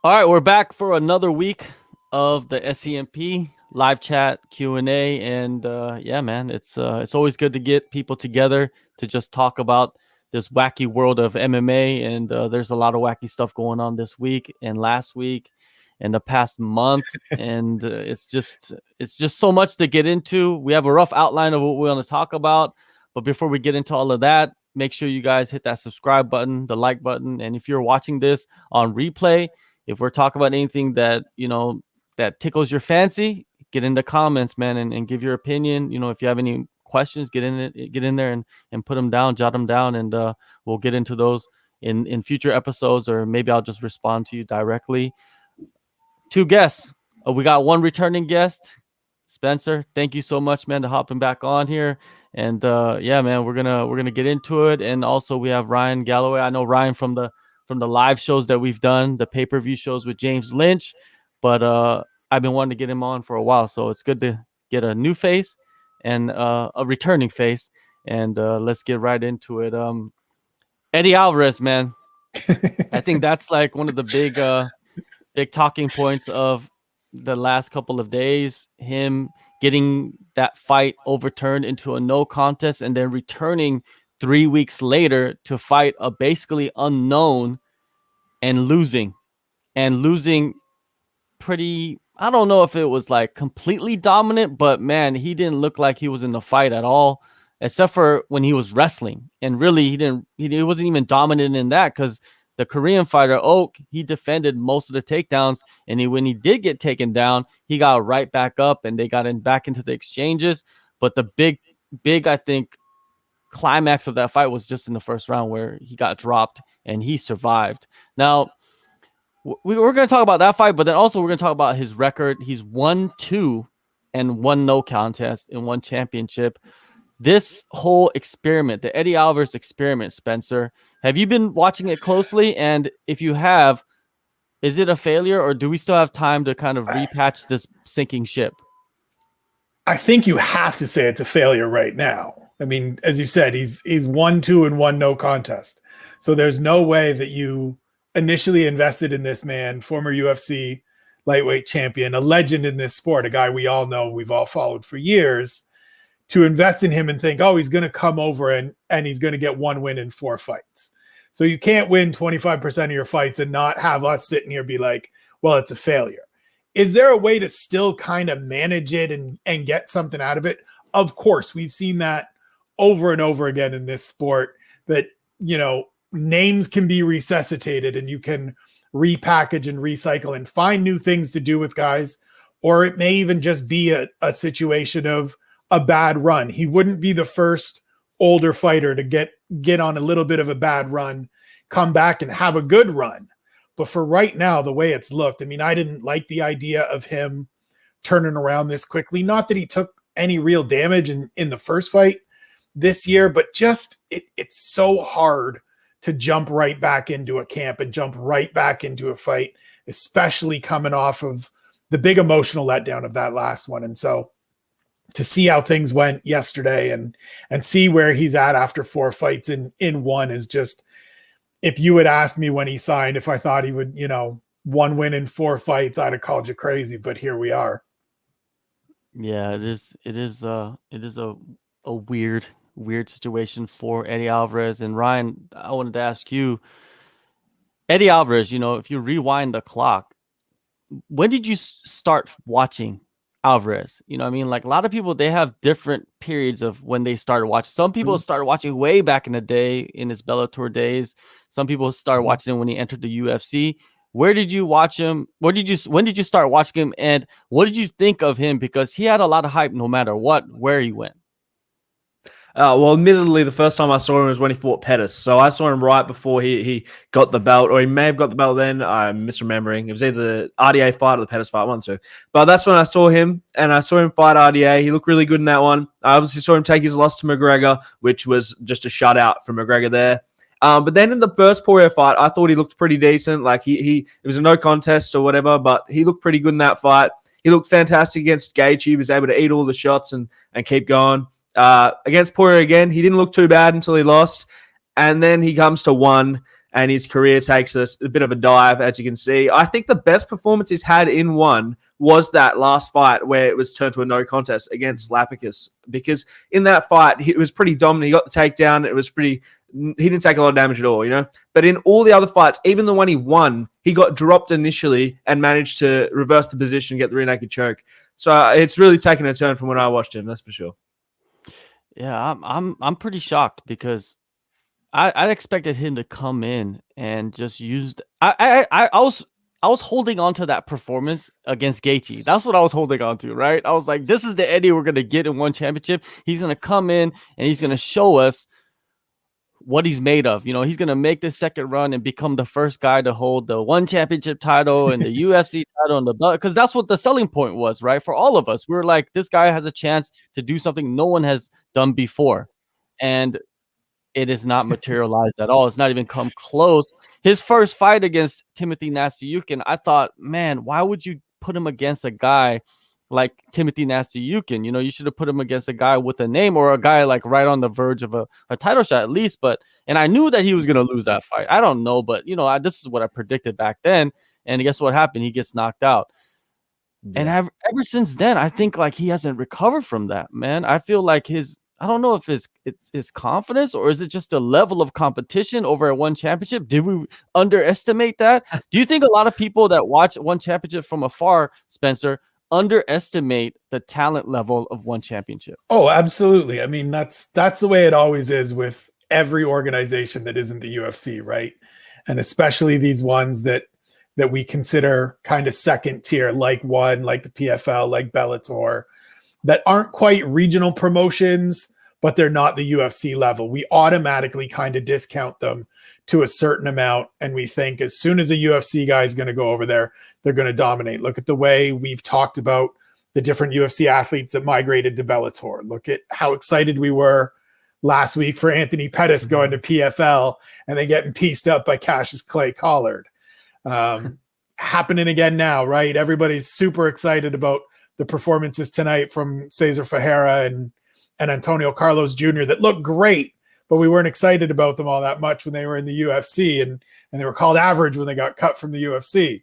All right, we're back for another week of the SCMP Live Chat Q&A, and yeah, man, it's always good to get people together to just talk about this wacky world of MMA, and there's a lot of wacky stuff going on this week and last week and the past month, and it's just so much to get into. We have a rough outline of what we want to talk about, but before we get into all of that, make sure you guys hit that subscribe button, the like button, and if you're watching this on replay, if we're talking about anything that, that tickles your fancy, get in the comments, man, and give your opinion. If you have any questions, get in there and put them down, jot them down, and we'll get into those in future episodes, or maybe I'll just respond to you directly. 2 guests. We got one returning guest, Spencer. Thank you so much, man, to hopping back on here. And yeah, man, we're gonna get into it. And also we have Ryan Galloway. I know Ryan from the live shows that we've done, the pay-per-view shows with James Lynch, but I've been wanting to get him on for a while, so it's good to get a new face and a returning face. And let's get right into it. Eddie Alvarez, man. I think that's like one of the big talking points of the last couple of days, him getting that fight overturned into a no contest and then returning 3 weeks later to fight a basically unknown and losing pretty, I don't know if it was like completely dominant, but man, he didn't look like he was in the fight at all, except for when he was wrestling. And really he wasn't even dominant in that, because the Korean fighter Oak, he defended most of the takedowns, and when he did get taken down, he got right back up and they got back into the exchanges. But the big, I think, climax of that fight was just in the first round where he got dropped and he survived. Now, we're going to talk about that fight, but then also we're going to talk about his record. He's 1-2 and 1 no contest in 1 championship. This whole experiment, the Eddie Alvarez experiment, Spencer, have you been watching it closely? And if you have, is it a failure, or do we still have time to kind of repatch this sinking ship? I think you have to say it's a failure right now. I mean, as you said, he's 1-2 and 1 no contest. So there's no way that you initially invested in this man, former UFC lightweight champion, a legend in this sport, a guy we all know, we've all followed for years, to invest in him and think, oh, he's going to come over and he's going to get 1 win in 4 fights. So you can't win 25% of your fights and not have us sitting here be like, well, it's a failure. Is there a way to still kind of manage it and get something out of it? Of course, we've seen that over and over again in this sport, that, names can be resuscitated and you can repackage and recycle and find new things to do with guys. Or it may even just be a situation of a bad run. He wouldn't be the first older fighter to get on a little bit of a bad run, come back and have a good run. But for right now, the way it's looked, I mean, I didn't like the idea of him turning around this quickly. Not that he took any real damage in the first fight this year, but just it's so hard to jump right back into a camp and jump right back into a fight, especially coming off of the big emotional letdown of that last one. And so to see how things went yesterday and see where he's at after 4 fights in 1 is just, if you had asked me when he signed, if I thought he would, 1 win in 4 fights, I'd have called you crazy, but here we are. Yeah, it is a weird situation for Eddie Alvarez. And Ryan, I wanted to ask you, Eddie Alvarez, if you rewind the clock, when did you start watching Alvarez? I mean, like a lot of people, they have different periods of when they started watching. Some people started watching way back in the day in his Bellator days. Some people started watching him when he entered the UFC. Where did you watch him? When did you start watching him? And what did you think of him? Because he had a lot of hype no matter where he went. Well, admittedly, the first time I saw him was when he fought Pettis. So I saw him right before he got the belt, or he may have got the belt then. I'm misremembering. It was either the RDA fight or the Pettis fight, 1, 2. But that's when I saw him, and I saw him fight RDA. He looked really good in that one. I obviously saw him take his loss to McGregor, which was just a shutout from McGregor there. But then in the first Poirier fight, I thought he looked pretty decent. Like it was a no contest or whatever, but he looked pretty good in that fight. He looked fantastic against Gaethje. He was able to eat all the shots and keep going. Against Poirier again, he didn't look too bad until he lost. And then he comes to 1, and his career takes a bit of a dive, as you can see. I think the best performance he's had in one was that last fight where it was turned to a no contest against Lapicus, because in that fight, he was pretty dominant. He got the takedown. He didn't take a lot of damage at all, But in all the other fights, even the one he won, he got dropped initially and managed to reverse the position and get the rear naked choke. So it's really taken a turn from when I watched him, that's for sure. Yeah, I'm pretty shocked because I expected him to come in and just use. I was holding on to that performance against Gaethje. That's what I was holding on to, right? I was like, this is the Eddie we're gonna get in one championship. He's gonna come in and he's gonna show us what he's made of. He's gonna make this second run and become the first guy to hold the one championship title and the UFC title and the belt, because that's what the selling point was, right? For all of us, we were like, this guy has a chance to do something no one has done before, and it is not materialized at all. It's not even come close. His first fight against Timothy Nastyukhin, I thought, man, why would you put him against a guy like Timothy Nastyukhin? You should have put him against a guy with a name, or a guy like right on the verge of a title shot at least. And I knew that he was going to lose that fight. I don't know, but this is what I predicted back then. And guess what happened? He gets knocked out. Yeah. And ever since then, I think like he hasn't recovered from that, man. I feel like I don't know if it's his confidence, or is it just the level of competition over at one championship? Did we underestimate that? Do you think a lot of people that watch one championship from afar, Spencer, underestimate the talent level of one championship? Oh, absolutely. I mean, that's the way it always is with every organization that isn't the UFC, right? And especially these ones that we consider kind of second tier, like the PFL, like Bellator, that aren't quite regional promotions, but they're not the UFC level. We automatically kind of discount them to a certain amount, and we think as soon as a UFC guy is going to go over there, they're going to dominate. Look at the way we've talked about the different UFC athletes that migrated to Bellator. Look at how excited we were last week for Anthony Pettis going to PFL and then getting pieced up by Cassius Clay Collard. Happening again now, right? Everybody's super excited about the performances tonight from Cesar Ferreira and Antonio Carlos Jr. that looked great, but we weren't excited about them all that much when they were in the UFC, and they were called average when they got cut from the UFC.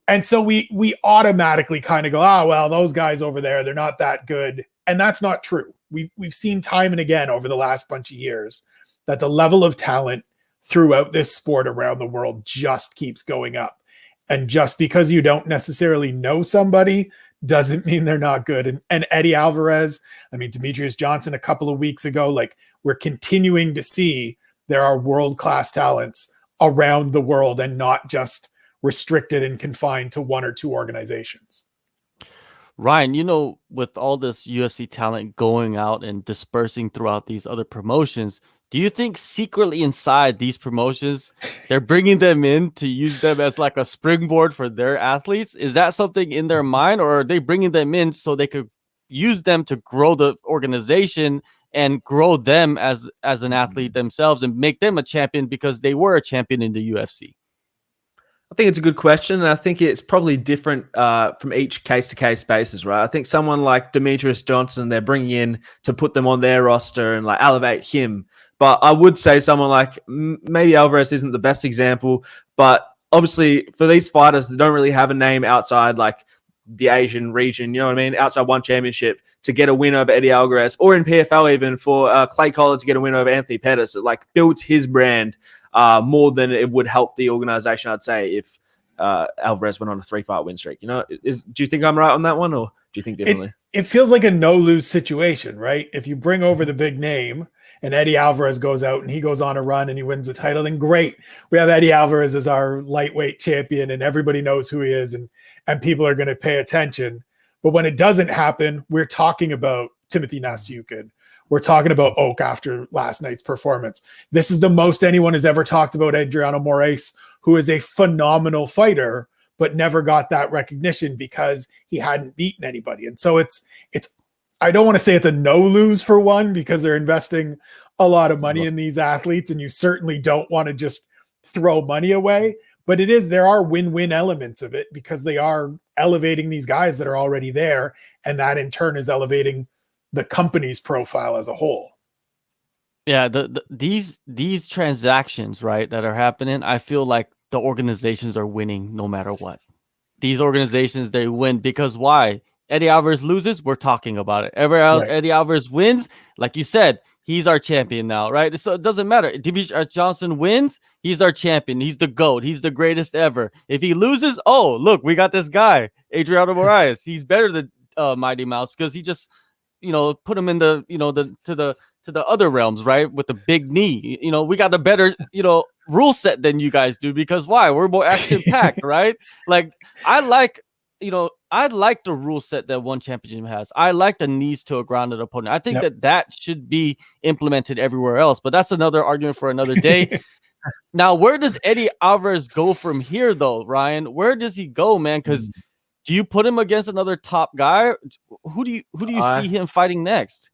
And so we automatically kind of go, well, those guys over there, they're not that good. And that's not true. We've seen time and again over the last bunch of years that the level of talent throughout this sport around the world just keeps going up. And just because you don't necessarily know somebody doesn't mean they're not good. And Eddie Alvarez, Demetrius Johnson a couple of weeks ago, like, we're continuing to see there are world-class talents around the world and not just restricted and confined to one or two organizations. Ryan, with all this UFC talent going out and dispersing throughout these other promotions, do you think secretly inside these promotions, they're bringing them in to use them as like a springboard for their athletes? Is that something in their mind, or are they bringing them in so they could use them to grow the organization and grow them as an athlete themselves and make them a champion because they were a champion in the UFC? I think it's a good question, and I think it's probably different from each case-to-case basis, right? I think someone like Demetrius Johnson, they're bringing in to put them on their roster and like elevate him. But I would say someone like maybe Alvarez isn't the best example, but obviously for these fighters that don't really have a name outside like the Asian region, you know what I mean, outside one championship, to get a win over Eddie Alvarez, or in PFL even for Clay Collard to get a win over Anthony Pettis, it like builds his brand more than it would help the organization, I'd say, if Alvarez went on a 3-fight win streak. Do you think I'm right on that one, or do you think differently? It feels like a no-lose situation, right? If you bring over the big name and Eddie Alvarez goes out and he goes on a run and he wins the title, then great. We have Eddie Alvarez as our lightweight champion and everybody knows who he is, and people are going to pay attention. But when it doesn't happen, we're talking about Timothy Nastyukhin. We're talking about Oak after last night's performance. This is the most anyone has ever talked about Adriano Moraes, who is a phenomenal fighter, but never got that recognition because he hadn't beaten anybody. And so it's I don't want to say it's a no-lose for one, because they're investing a lot of money in these athletes, and you certainly don't want to just throw money away. But there are win-win elements of it, because they are elevating these guys that are already there, and that in turn is elevating the company's profile as a whole. Yeah, these transactions, right, that are happening, I feel like the organizations are winning no matter what. These organizations, they win because why? Eddie Alvarez loses, we're talking about it. Right. Eddie Alvarez wins, like you said, he's our champion now, right? So it doesn't matter. Demetrius Johnson wins, he's our champion. He's the GOAT. He's the greatest ever. If he loses, oh, look, we got this guy, Adriano Moraes. He's better than Mighty Mouse because he just, put him in the, to the other realms, right? With the big knee. We got a better, rule set than you guys do because why? We're more action packed, right? Like I like the rule set that one championship has. I like the knees to a grounded opponent. I think that should be implemented everywhere else, but that's another argument for another day. Now, where does Eddie Alvarez go from here though, Ryan? Where does he go, man? Because do you put him against another top guy? Who do you see him fighting next?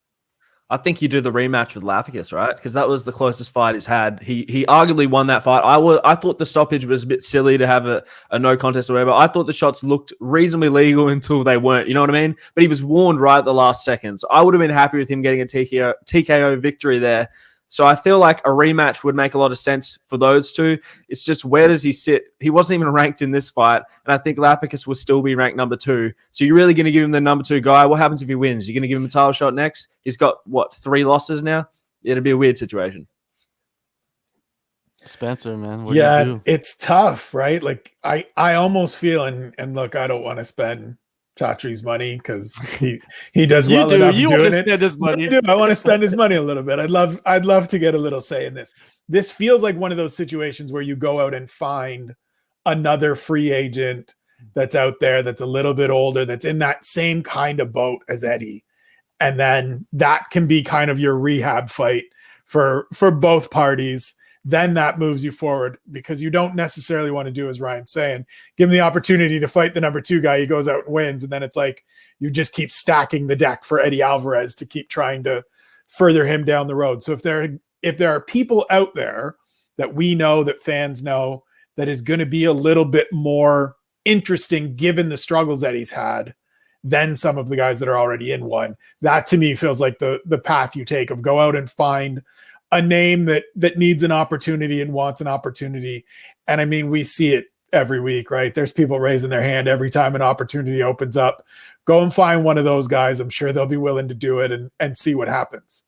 I think you do the rematch with Lapicus, right? Because that was the closest fight he's had. He arguably won that fight. I thought the stoppage was a bit silly to have a no contest or whatever. I thought the shots looked reasonably legal until they weren't. You know what I mean? But he was warned right at the last seconds. I would have been happy with him getting a TKO victory there. So I feel like a rematch would make a lot of sense for those two. It's just, where does he sit? He wasn't even ranked in this fight, and I think Lapicus will still be ranked number 2. So you're really going to give him the number 2 guy? What happens if he wins? You're going to give him a title shot next? He's got, 3 losses now? It'll be a weird situation. Spencer, man. What do you do? It's tough, right? Like I almost feel, and look, I don't want to spend Chatri's money because he does well enough doing it. Spend his money. I want to spend his money a little bit. I'd love to get a little say in this. This feels like one of those situations where you go out and find another free agent that's out there that's a little bit older, that's in that same kind of boat as Eddie, and then that can be kind of your rehab fight for both parties. Then that moves you forward, because you don't necessarily want to do, as Ryan's saying, give him the opportunity to fight the number 2 guy. He goes out and wins. And then it's like, you just keep stacking the deck for Eddie Alvarez to keep trying to further him down the road. So if there are people out there that we know, that fans know, that is going to be a little bit more interesting, given the struggles that he's had, than some of the guys that are already in one, that to me feels like the path you take, of go out and find a name that needs an opportunity and wants an opportunity. And I mean, we see it every week, right? There's people raising their hand every time an opportunity opens up. Go and find one of those guys. I'm sure they'll be willing to do it and see what happens.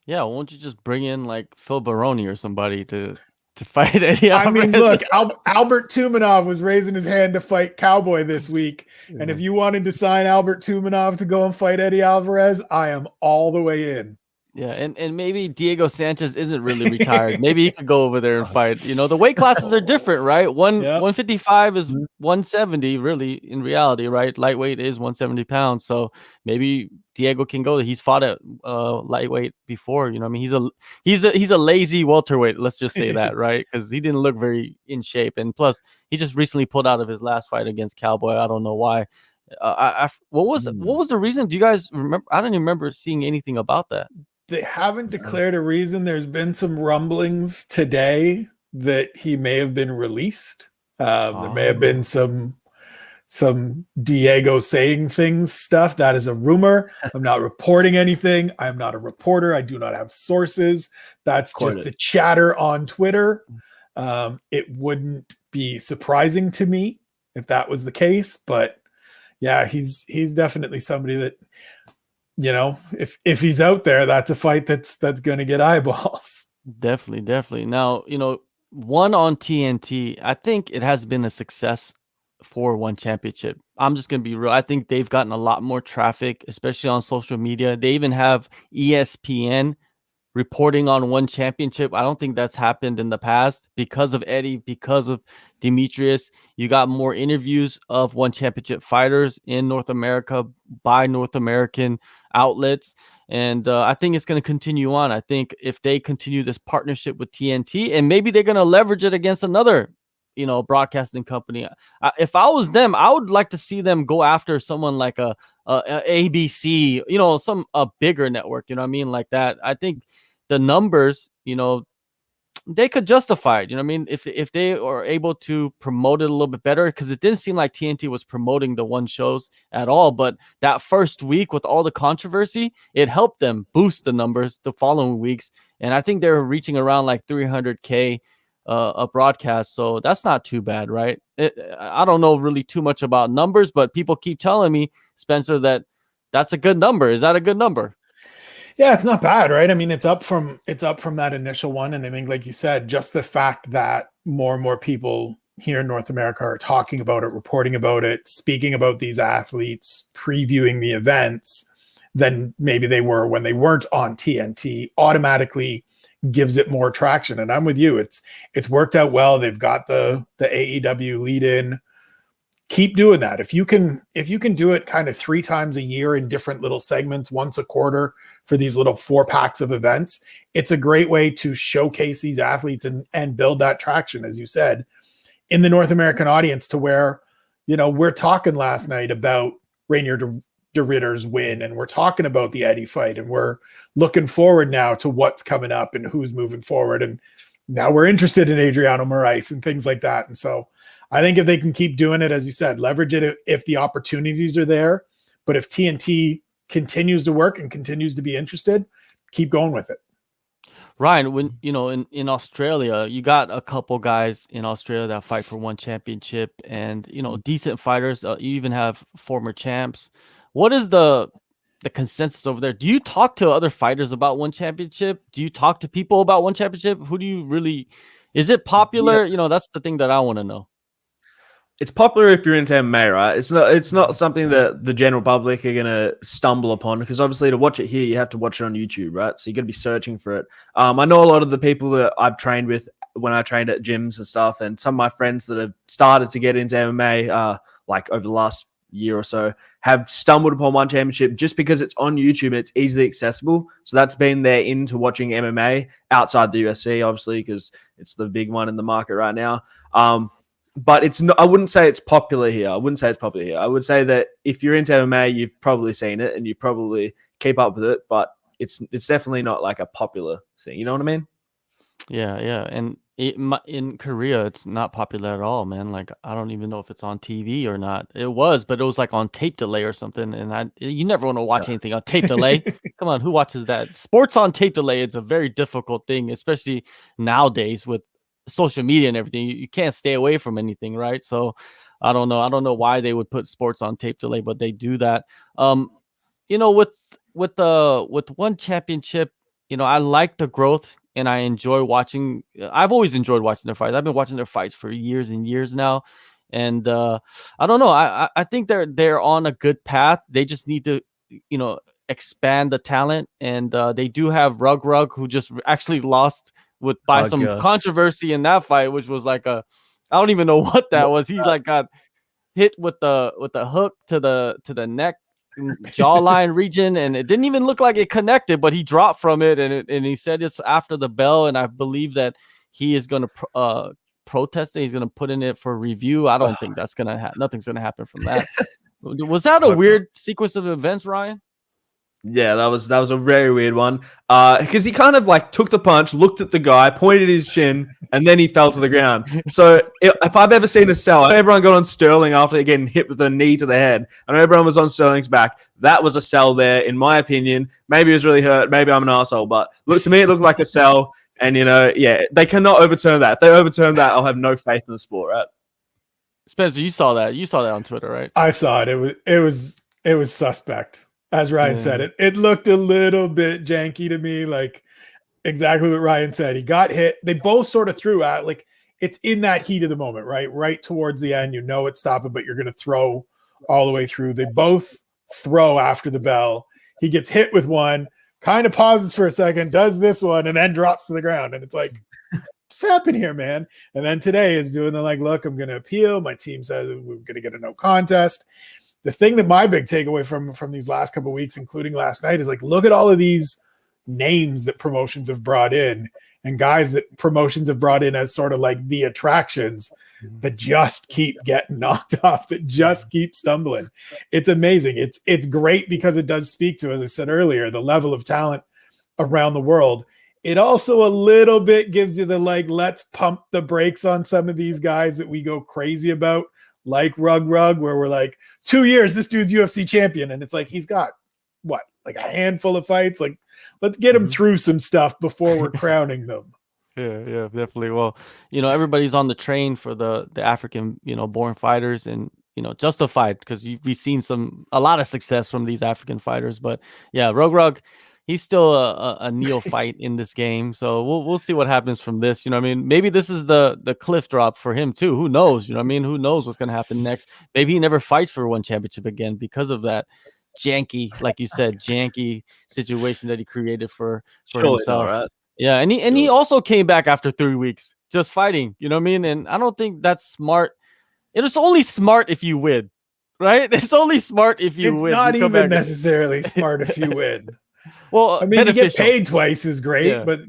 Yeah, won't you just bring in like Phil Baroni or somebody to fight Eddie Alvarez? I mean, look, Albert Tumanov was raising his hand to fight Cowboy this week. Yeah. And if you wanted to sign Albert Tumanov to go and fight Eddie Alvarez, I am all the way in. Yeah, and maybe Diego Sanchez isn't really retired. Maybe he could go over there and fight. The weight classes are different, right? 155 is 170, really, in reality, right? Lightweight is 170 pounds. So maybe Diego can go. He's fought at lightweight before. I mean, he's a lazy welterweight. Let's just say that, right? Because he didn't look very in shape, and plus he just recently pulled out of his last fight against Cowboy. I don't know why. What was the reason? Do you guys remember? I don't even remember seeing anything about that. They haven't declared a reason. There's been some rumblings today that he may have been released. There may have been some Diego saying things stuff. That is a rumor. I'm not reporting anything. I'm not a reporter. I do not have sources. That's just the chatter on Twitter. It wouldn't be surprising to me if that was the case, but yeah, he's definitely somebody that, if he's out there, that's a fight that's going to get eyeballs. Definitely. Now, one on TNT, I think it has been a success for one championship. I'm just going to be real. I think they've gotten a lot more traffic, especially on social media. They even have ESPN reporting on one championship. I don't think that's happened in the past because of Eddie, because of Demetrius. You got more interviews of one championship fighters in North America by North American outlets. And I think it's going to continue on. I think if they continue this partnership with TNT, and maybe they're going to leverage it against another, broadcasting company. If I was them, I would like to see them go after someone like a ABC, a bigger network, like that. I think the numbers, they could justify it. You know what I mean? If they are able to promote it a little bit better, because it didn't seem like TNT was promoting the one shows at all. But that first week with all the controversy, it helped them boost the numbers the following weeks. And I think they're reaching around like 300K a broadcast. So that's not too bad, right? I don't know really too much about numbers, but people keep telling me, Spencer, that that's a good number. Is that a good number? Yeah, it's not bad, right? I mean, it's up from that initial one. And I think, like you said, just the fact that more and more people here in North America are talking about it, reporting about it, speaking about these athletes, previewing the events than maybe they were when they weren't on TNT, automatically gives it more traction. And I'm with you. It's worked out well. They've got the AEW lead in. Keep doing that. If you can do it kind of 3 times a year in different little segments, once a quarter for these little 4-packs of events, it's a great way to showcase these athletes and build that traction, as you said, in the North American audience, to where, you know, we're talking last night about Rainier de Ritter's win, and we're talking about the Eddie fight, and we're looking forward now to what's coming up and who's moving forward. And now we're interested in Adriano Moraes and things like that. And so I think if they can keep doing it, as you said, leverage it if the opportunities are there. But if TNT continues to work and continues to be interested, keep going with it. Ryan, when you know in Australia, you got a couple guys in Australia that fight for one championship, and you know, decent fighters. You even have former champs. What is the consensus over there? Do you talk to other fighters about one championship? Do you talk to people about one championship? Who do you really? Is it popular? Yeah. You know, that's the thing that I want to know. It's popular if you're into MMA, right? It's not something that the general public are gonna stumble upon, because obviously to watch it here, you have to watch it on YouTube, right? So you got to be searching for it. I know a lot of the people that I've trained with when I trained at gyms and stuff, and some of my friends that have started to get into MMA, like over the last year or so, have stumbled upon one championship just because it's on YouTube and it's easily accessible. So that's been their into watching MMA outside the UFC, obviously, because it's the big one in the market right now. But it's not, I wouldn't say it's popular here. I would say that if you're into MMA, you've probably seen it and you probably keep up with it, but it's definitely not like a popular thing. You know what I mean? Yeah. And in Korea, it's not popular at all, man. Like, I don't even know if it's on TV or not. It was, but it was like on tape delay or something. And you never want to watch anything on tape delay. Come on, who watches that? Sports on tape delay, it's a very difficult thing, especially nowadays with social media and everything. You can't stay away from anything, right? So I don't know why they would put sports on tape delay, but they do that. You know, with one championship, you know, I like the growth and I enjoy watching. I've always enjoyed watching their fights. I've been watching their fights for years and years now. And I don't know. I think they're on a good path. They just need to, you know, expand the talent. And they do have Rug, who just actually lost by some controversy in that fight, which was like I don't even know what that was. He like got hit with the hook to the neck jawline region, and it didn't even look like it connected, but he dropped from it, and he said it's after the bell, and I believe that he is going to protest it. He's going to put in it for review. I don't think that's going to nothing's going to happen from that. Was that a weird sequence of events, Ryan? Yeah, that was a very weird one. Because he kind of like took the punch, looked at the guy, pointed his chin, and then he fell to the ground. So if I've ever seen a sell, I know everyone got on Sterling after getting hit with a knee to the head. I know everyone was on Sterling's back. That was a sell there, in my opinion. Maybe he was really hurt. Maybe I'm an asshole, but to me, it looked like a sell. And you know, yeah, they cannot overturn that. If they overturn that, I'll have no faith in the sport, right? Spencer, you saw that. You saw that on Twitter, right? I saw it. It was suspect. As Ryan said, it looked a little bit janky to me, like exactly what Ryan said. He got hit. They both sort of threw out, like it's in that heat of the moment, right? Right towards the end, you know it's stopping, but you're going to throw all the way through. They both throw after the bell. He gets hit with one, kind of pauses for a second, does this one, and then drops to the ground. And it's like, what's happening here, man? And then today is doing the like, look, I'm going to appeal. My team says we're going to get a no contest. The thing that my big takeaway from these last couple of weeks, including last night, is like, look at all of these names that promotions have brought in and guys that promotions have brought in as sort of like the attractions that just keep getting knocked off, that just keep stumbling. It's amazing. It's great because it does speak to, as I said earlier, the level of talent around the world. It also a little bit gives you the like, let's pump the brakes on some of these guys that we go crazy about, like Rug, where we're like, 2 years, this dude's UFC champion. And it's like, he's got what, like a handful of fights? Like, let's get him through some stuff before we're crowning them. Yeah, definitely. Well, everybody's on the train for the African, born fighters, and justified, because we've seen a lot of success from these African fighters. But yeah, Rug, he's still a neophyte in this game, so we'll see what happens from this. Maybe this is the cliff drop for him too. Who knows? Who knows what's gonna happen next? Maybe he never fights for one championship again because of that janky, like you said, situation that he created for himself. Not, right? Yeah, and he also came back after 3 weeks just fighting. And I don't think that's smart. It is only smart if you win, right? It's only smart if you win. It's not even necessarily smart if you win. Well, I mean, to get paid twice is great, but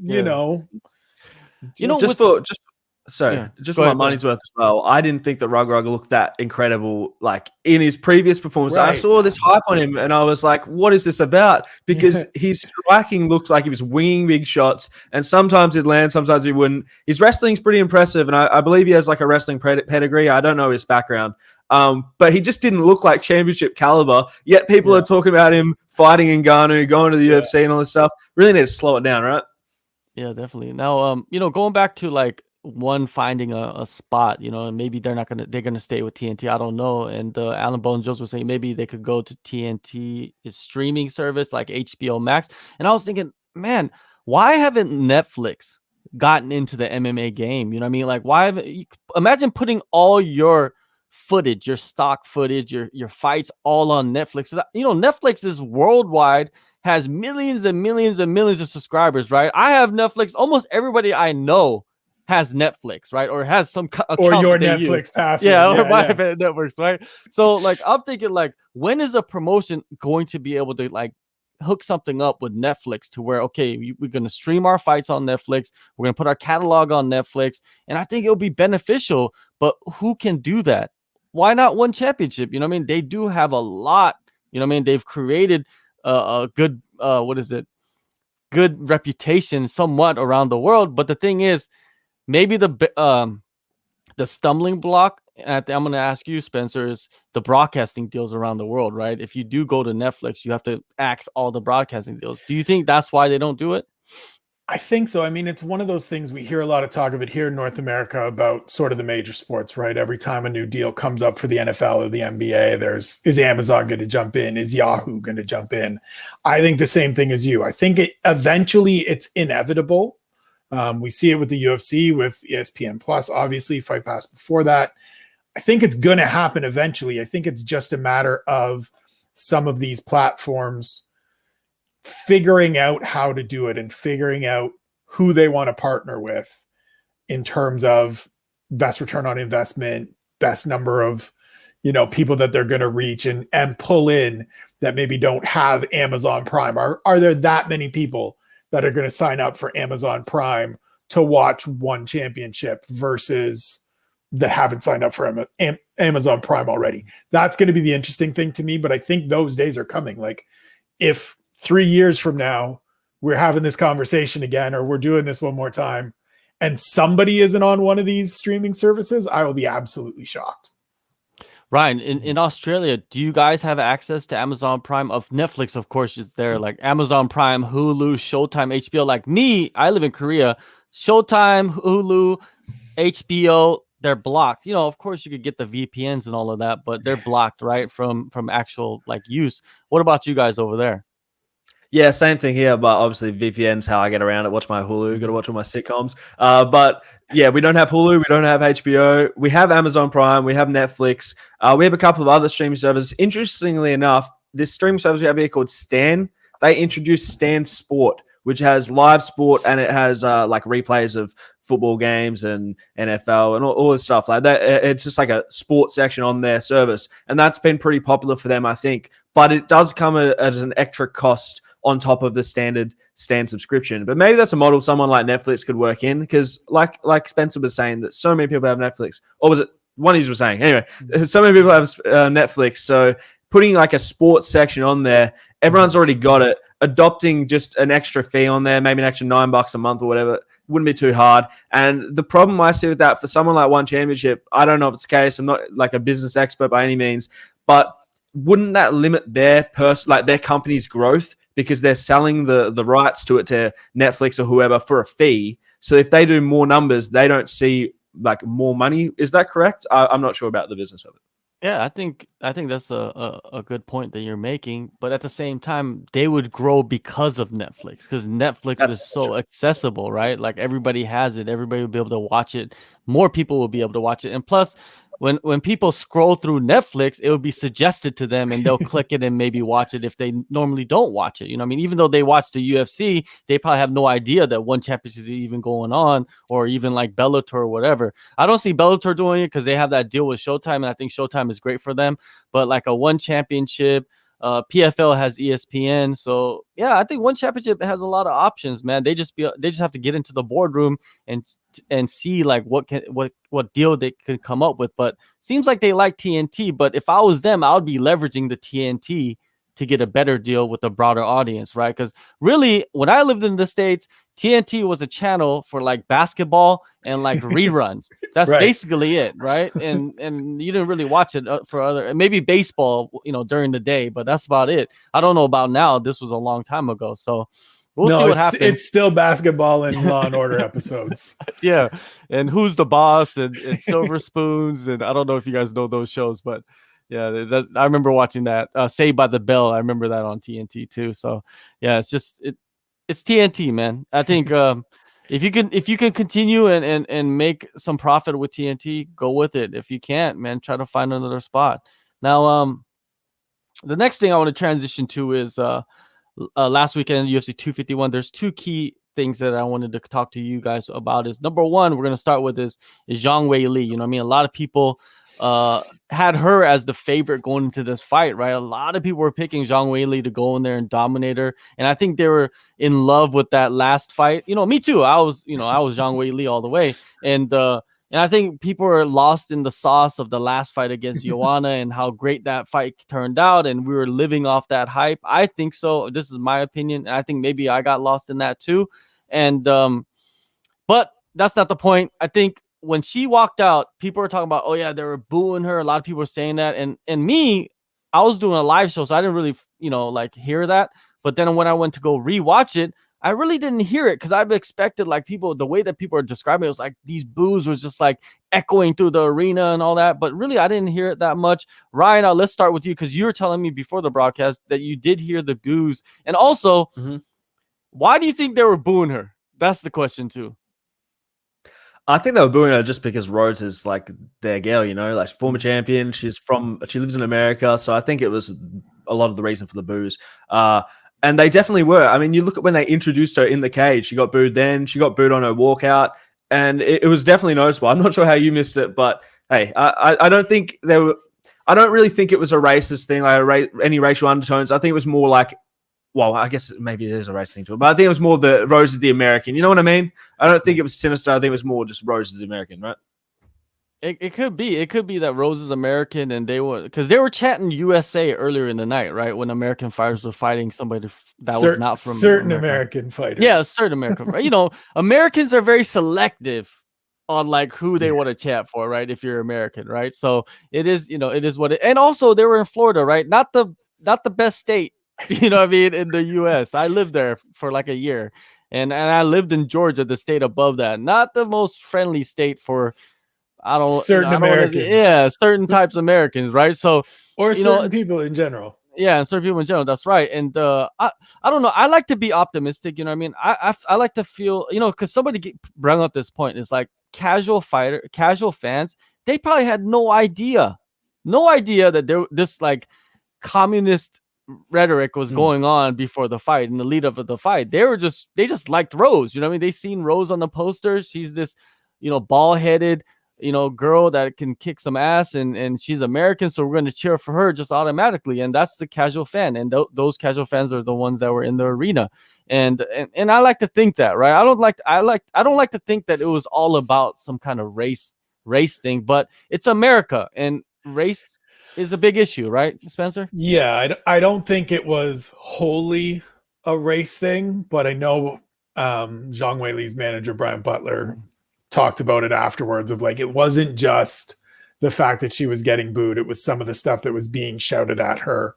just for my money's worth as well. I didn't think that Rug looked that incredible, like in his previous performance. Right. I saw this hype on him, and I was like, "What is this about?" Because his striking looked like he was winging big shots, and sometimes he'd land, sometimes he wouldn't. His wrestling's pretty impressive, and I believe he has like a wrestling pedigree. I don't know his background, but he just didn't look like championship caliber. Yet people are talking about him fighting in Ghana, going to the UFC, and all this stuff. Really need to slow it down, right? Yeah, definitely. Now, going back to like one finding a spot, and maybe they're gonna stay with TNT. I don't know. And Alan Bones Jones was saying maybe they could go to TNT, his streaming service like HBO Max. And I was thinking, man, why haven't Netflix gotten into the MMA game? Like, why haven't imagine putting all your footage, your stock footage, your fights all on Netflix? Netflix is worldwide, has millions and millions and millions of subscribers, right? I have Netflix. Almost everybody I know has Netflix, right? Or has some account or your Netflix password. Or my networks, right? So like, I'm thinking like, when is a promotion going to be able to like hook something up with Netflix to where, okay, we're going to stream our fights on Netflix. We're going to put our catalog on Netflix. And I think it'll be beneficial, but who can do that? Why not one championship? They do have a lot, they've created a good, good reputation somewhat around the world. But the thing is, maybe the stumbling block, and I'm going to ask you, Spencer, is the broadcasting deals around the world, right? If you do go to Netflix, you have to axe all the broadcasting deals. Do you think that's why they don't do it? I think so. I mean, it's one of those things, we hear a lot of talk of it here in North America about sort of the major sports, right? Every time a new deal comes up for the NFL or the NBA, is Amazon going to jump in? Is Yahoo going to jump in? I think the same thing as you. I think eventually it's inevitable. We see it with the UFC, with ESPN Plus, obviously, Fight Pass before that. I think it's going to happen eventually. I think it's just a matter of some of these platforms figuring out how to do it and figuring out who they want to partner with in terms of best return on investment, best number of, people that they're going to reach and pull in that maybe don't have Amazon Prime. Are there that many people that are going to sign up for Amazon Prime to watch one championship versus that haven't signed up for Amazon Prime already? That's going to be the interesting thing to me, but I think those days are coming. Like, if 3 years from now we're having this conversation again, or we're doing this one more time, and somebody isn't on one of these streaming services, I will be absolutely shocked. Ryan, in Australia, do you guys have access to Amazon Prime? Of Netflix, of course, is there, like Amazon Prime, Hulu, Showtime, HBO. Like me, I live in Korea. Showtime, Hulu, HBO, they're blocked. Of course, you could get the VPNs and all of that, but they're blocked, right, from actual like use. What about you guys over there? Yeah, same thing here, but obviously VPN's how I get around it. Watch my Hulu, got to watch all my sitcoms. But yeah, we don't have Hulu, we don't have HBO. We have Amazon Prime, we have Netflix. We have a couple of other streaming services. Interestingly enough, this streaming service we have here called Stan, they introduced Stan Sport, which has live sport, and it has like replays of football games and NFL and all this stuff like that. It's just like a sports section on their service, and that's been pretty popular for them, I think. But it does come at an extra cost on top of the standard Stan subscription. But maybe that's a model someone like Netflix could work in, because like Spencer was saying, that so many people have Netflix. Or was it one of you was saying? Anyway, so many people have Netflix. So putting like a sports section on there, everyone's already got it. adopting just an extra fee on there, maybe an extra $9 a month or whatever, wouldn't be too hard. And the problem I see with that for someone like One Championship, I don't know if it's the case. I'm not like a business expert by any means, but wouldn't that limit their their company's growth because they're selling the rights to it to Netflix or whoever for a fee? So if they do more numbers, they don't see like more money. Is that correct? I'm not sure about the business of it. Yeah, I think that's a good point that you're making, but at the same time, they would grow because of Netflix, because Netflix is so accessible, right? Like everybody has it, everybody will be able to watch it, more people will be able to watch it, and plus, when people scroll through Netflix, it will be suggested to them, and they'll click it and maybe watch it if they normally don't watch it. You know what I mean? Even though they watch the UFC, they probably have no idea that One Championship is even going on, or even like Bellator or whatever. I don't see Bellator doing it because they have that deal with Showtime, and I think Showtime is great for them. But like a One Championship, PFL has ESPN, so yeah, I think One Championship has a lot of options, man. They just have to get into the boardroom and see like what deal they could come up with. But seems like they like TNT. But if I was them, I would be leveraging the TNT to get a better deal with a broader audience, right? Because really, when I lived in the States, TNT was a channel for like basketball and like reruns. That's right. basically it, right? And you didn't really watch it for other, maybe baseball, during the day, but that's about it. I don't know about now. This was a long time ago, so we'll see what happens. It's still basketball and Law and Order episodes. Yeah, and Who's the Boss and Silver Spoons, and I don't know if you guys know those shows, but yeah, I remember watching that. Saved by the Bell, I remember that on TNT too. So yeah, it's TNT, man. I think if you can continue and make some profit with TNT, go with it. If you can't, man, try to find another spot. Now, the next thing I want to transition to is last weekend UFC 251. There's two key things that I wanted to talk to you guys about. Is number one, we're gonna start with is Zhang Weili. You know what I mean? A lot of people had her as the favorite going into this fight, right? A lot of people were picking Zhang Weili to go in there and dominate her, and I think they were in love with that last fight. Me too. I was Zhang Weili all the way, and I think people were lost in the sauce of the last fight against Joanna and how great that fight turned out, and we were living off that hype. I think so. This is my opinion, and I think maybe I got lost in that too, and but that's not the point. I think when she walked out, people were talking about, oh yeah, they were booing her. A lot of people were saying that. And me, I was doing a live show, so I didn't really, like hear that. But then when I went to go rewatch it, I really didn't hear it because I've expected like the way that people are describing it was like these boos was just like echoing through the arena and all that. But really, I didn't hear it that much. Ryan, let's start with you because you were telling me before the broadcast that you did hear the boos. And also, why do you think they were booing her? That's the question too. I think they were booing her just because Rhodes is like their girl, like former champion. She lives in America. So I think it was a lot of the reason for the boos. And they definitely were. I mean, you look at when they introduced her in the cage, she got booed then. She got booed on her walkout. And it was definitely noticeable. I'm not sure how you missed it, but hey, I don't think I don't really think it was a racist thing, like any racial undertones. I think it was more like, well, I guess maybe there's a race thing to it, but I think it was more the Rose is the American. You know what I mean? I don't think it was sinister. I think it was more just Rose is the American, right? It could be. It could be that Rose is American, and they were chanting USA earlier in the night, right? When American fighters were fighting somebody that was not from certain American fighters. Yeah, certain American. Right? Americans are very selective on like who they want to chant for, right? If you're American, right? So it is, it is what it. And also, they were in Florida, right? Not the best state. You know what I mean? In the US, I lived there for like a year, and I lived in Georgia, the state above that. Not the most friendly state for certain Americans. Certain types of Americans, right? So or certain people in general. Yeah, certain people in general. That's right. And I don't know. I like to be optimistic. You know what I mean? I like to feel, because somebody brought up this point. It's like casual fans. They probably had no idea that this like communist rhetoric was going on before the fight, in the lead up of the fight. They just liked Rose. You know what I mean? They seen Rose on the poster. She's this, ball-headed, girl that can kick some ass, and she's American, so we're going to cheer for her just automatically. And that's the casual fan. And those casual fans are the ones that were in the arena. And I like to think that, right? I don't like to think that it was all about some kind of race thing, but it's America, and race is a big issue, right, Spencer? Yeah, I don't think it was wholly a race thing, but I know Zhang Weili's manager, Brian Butler, talked about it afterwards of like, it wasn't just the fact that she was getting booed. It was some of the stuff that was being shouted at her.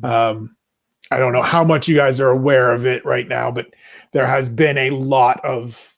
I don't know how much you guys are aware of it right now, but there has been a lot of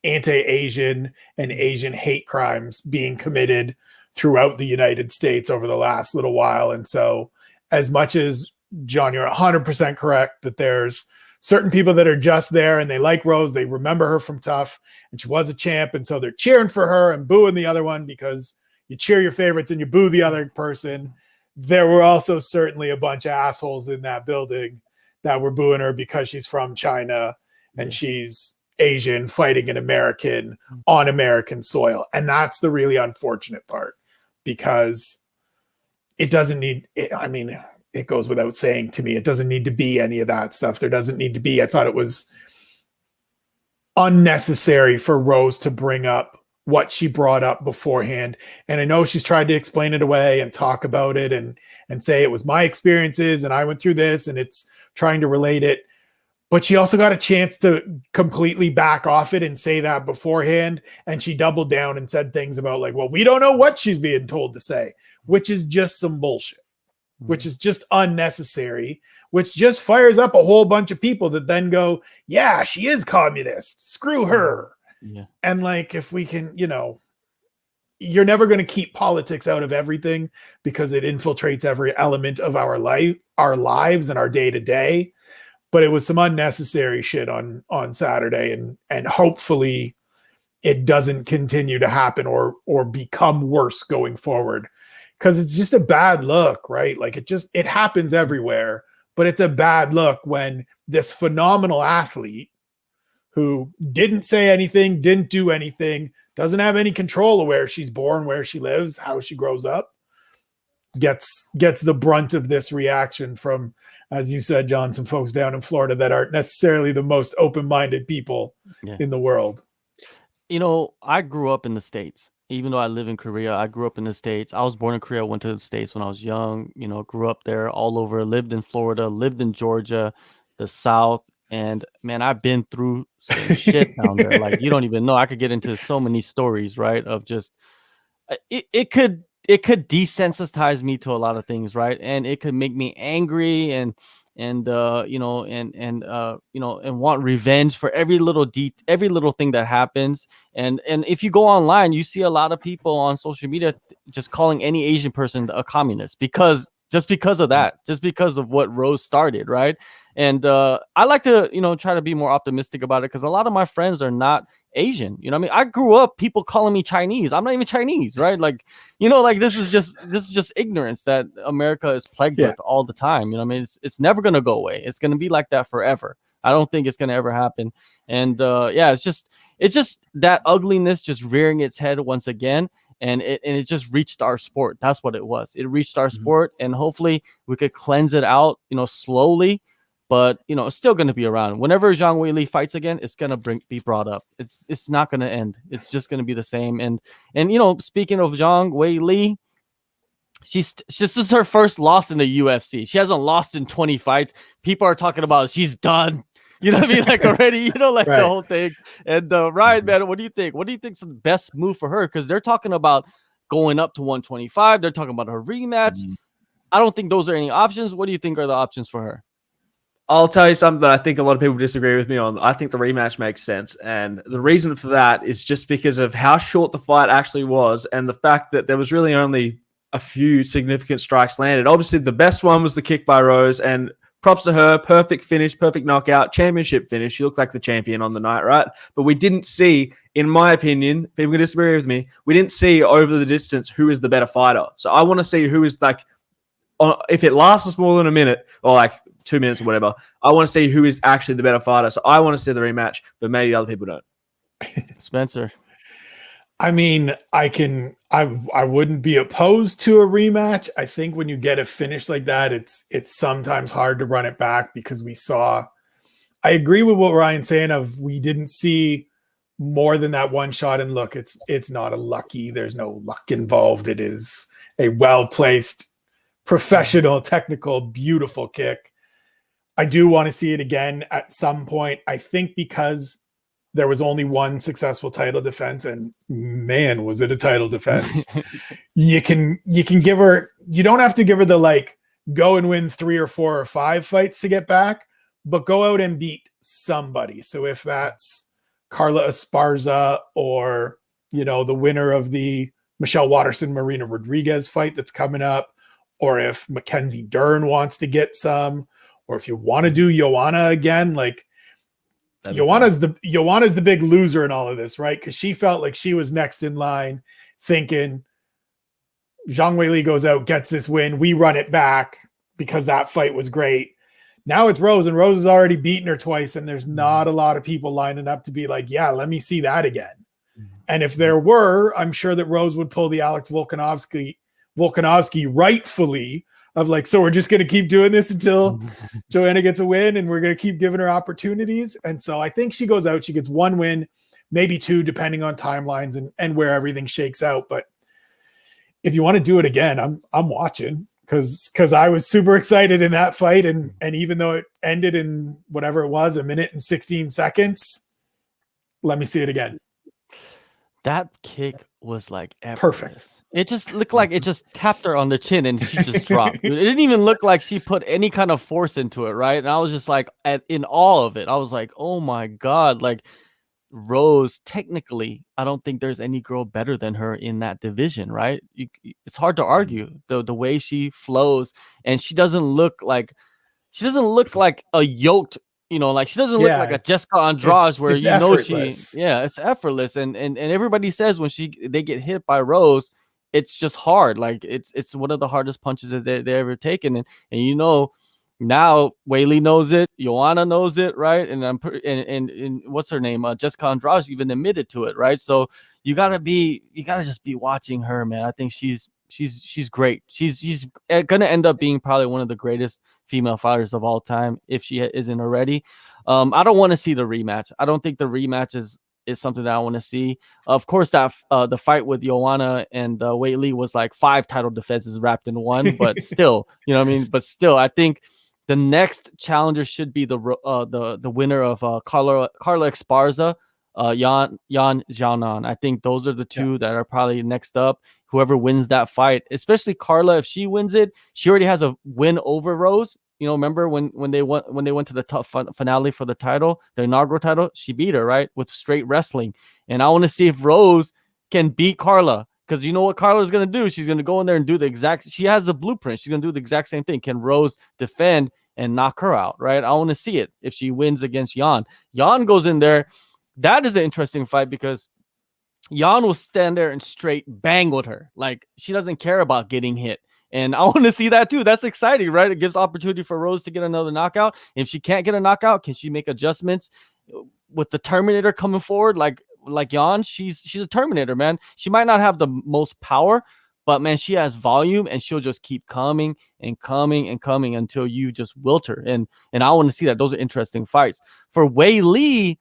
anti-Asian and Asian hate crimes being committed throughout the United States over the last little while. And so as much as, John, you're 100% correct that there's certain people that are just there and they like Rose, they remember her from Tough, and she was a champ, and so they're cheering for her and booing the other one because you cheer your favorites and you boo the other person. There were also certainly a bunch of assholes in that building that were booing her because she's from China and she's Asian fighting an American on American soil. And that's the really unfortunate part, because it doesn't need it. I mean, it goes without saying to me, it doesn't need to be any of that stuff. There doesn't need to be. I thought it was unnecessary for Rose to bring up what she brought up beforehand. And I know she's tried to explain it away and talk about it and say it was my experiences and I went through this, and it's trying to relate it. But she also got a chance to completely back off it and say that beforehand. And she doubled down and said things about like, well, we don't know what she's being told to say, which is just some bullshit, which is just unnecessary, which just fires up a whole bunch of people that then go, yeah, she is communist. Screw her. Yeah. And like, if we can, you're never going to keep politics out of everything because it infiltrates every element of our lives and our day to day. But it was some unnecessary shit on Saturday, and hopefully it doesn't continue to happen or become worse going forward, because it's just a bad look, right? Like it happens everywhere, but it's a bad look when this phenomenal athlete who didn't say anything, didn't do anything, doesn't have any control of where she's born, where she lives, how she grows up, gets the brunt of this reaction from, as you said, John, some folks down in Florida that aren't necessarily the most open-minded people in the world. I grew up in the States. Even though I live in Korea, I grew up in the States. I was born in Korea, went to the States when I was young, grew up there all over, lived in Florida, lived in Georgia, the South. And man, I've been through some shit down there. Like, you don't even know. I could get into so many stories, right? Of just, it could desensitize me to a lot of things, right? And it could make me angry and want revenge for every little thing that happens. And if you go online, you see a lot of people on social media just calling any Asian person a communist because of that, just because of what Rose started, right? And I like to try to be more optimistic about it, because a lot of my friends are not Asian. I grew up people calling me Chinese. I'm not even Chinese, right? Like, this is just ignorance that America is plagued with all the time. It's never gonna go away. It's gonna be like that forever. I don't think it's gonna ever happen. And it's just that ugliness just rearing its head once again. And it just reached our sport. That's what it was. It reached our sport, and hopefully we could cleanse it out, slowly. But it's still going to be around. Whenever Zhang Weili fights again, it's going to be brought up. It's not going to end. It's just going to be the same. And speaking of Zhang Weili, this is her first loss in the UFC. She hasn't lost in 20 fights. People are talking about she's done. You know what I mean? Like already, right. The whole thing. And Ryan, man, what do you think? What do you think's the best move for her? Because they're talking about going up to 125. They're talking about her rematch. I don't think those are any options. What do you think are the options for her? I'll tell you something that I think a lot of people disagree with me on. I think the rematch makes sense. And the reason for that is just because of how short the fight actually was, and the fact that there was really only a few significant strikes landed. Obviously, the best one was the kick by Rose, and props to her. Perfect finish, perfect knockout, championship finish. She looked like the champion on the night, right? But we didn't see, in my opinion, people can disagree with me, we didn't see over the distance who is the better fighter. So I want to see who is like, if it lasts us more than a minute or like 2 minutes or whatever, I want to see who is actually the better fighter. So I want to see the rematch, but maybe other people don't. Spencer. I mean, I wouldn't be opposed to a rematch. I think when you get a finish like that, it's sometimes hard to run it back, because I agree with what Ryan's saying of we didn't see more than that one shot. And look, it's not a lucky, there's no luck involved. It is a well-placed, professional, technical, beautiful kick. I do want to see it again at some point. I think because there was only one successful title defense, and man, was it a title defense. you can give her, you don't have to give her the like go and win 3 or 4 or 5 fights to get back, but go out and beat somebody. So if that's Carla Esparza or, you know, the winner of the Michelle Watterson Marina Rodriguez fight that's coming up, or if Mackenzie Dern wants to get some, or if you want to do Joanna again, like Joanna's the big loser in all of this, right? Because she felt like she was next in line, thinking Zhang Weili goes out, gets this win, we run it back because that fight was great. Now it's Rose, and Rose has already beaten her twice, and there's not a lot of people lining up to be like, yeah, let me see that again. And if there were, I'm sure that Rose would pull the Alex Volkanovski rightfully of like, so we're just going to keep doing this until Joanna gets a win, and we're going to keep giving her opportunities. And so I think she goes out, she gets 1 win, maybe 2, depending on timelines and where everything shakes out. But if you want to do it again, I'm watching, because I was super excited in that fight. And even though it ended in whatever it was, 1 minute and 16 seconds, let me see it again. That kick was like effortless. Perfect. It just looked like it just tapped her on the chin and she just dropped. Dude, it didn't even look like she put any kind of force into it, right? And I was just like, in awe of it. I was like, oh my God. Like, Rose, technically, I don't think there's any girl better than her in that division, right? It's hard to argue the way she flows, and she doesn't look like a yoked, you know, like she doesn't look like a Jessica Andrade where you know effortless. It's effortless, and everybody says when they get hit by Rose, it's just hard, like it's one of the hardest punches that they ever taken, and you know. Now Weili knows it, Joanna knows it, right? And and what's her name? Jessica Andrade even admitted to it, right? So you gotta just be watching her, man. I think she's great. She's gonna end up being probably one of the greatest female fighters of all time if she isn't already. I don't want to see the rematch. I don't think the rematch is something that I want to see. Of course, that the fight with Joanna and Weili was like 5 title defenses wrapped in one, but still, you know what I mean? But still, I think the next challenger should be the winner of Carla Esparza, Yan Xiaonan. I think those are the 2 that are probably next up. Whoever wins that fight, especially Carla, if she wins it, she already has a win over Rose. You know, remember when they went to the tough finale for the title, the inaugural title, she beat her, right, with straight wrestling. And I want to see if Rose can beat Carla. Because you know what Carla's going to do? She's going to go in there and do she has the blueprint. She's going to do the exact same thing. Can Rose defend and knock her out, right? I want to see it if she wins against Yan. Yan goes in there. That is an interesting fight because Yan will stand there and straight bang with her. Like, she doesn't care about getting hit. And I want to see that too. That's exciting, right? It gives opportunity for Rose to get another knockout. If she can't get a knockout, can she make adjustments with the Terminator coming forward? Like Yan, she's a Terminator, man. She might not have the most power, but man, she has volume, and she'll just keep coming and coming and coming until you just wilt her. And I want to see that. Those are interesting fights. For Weili,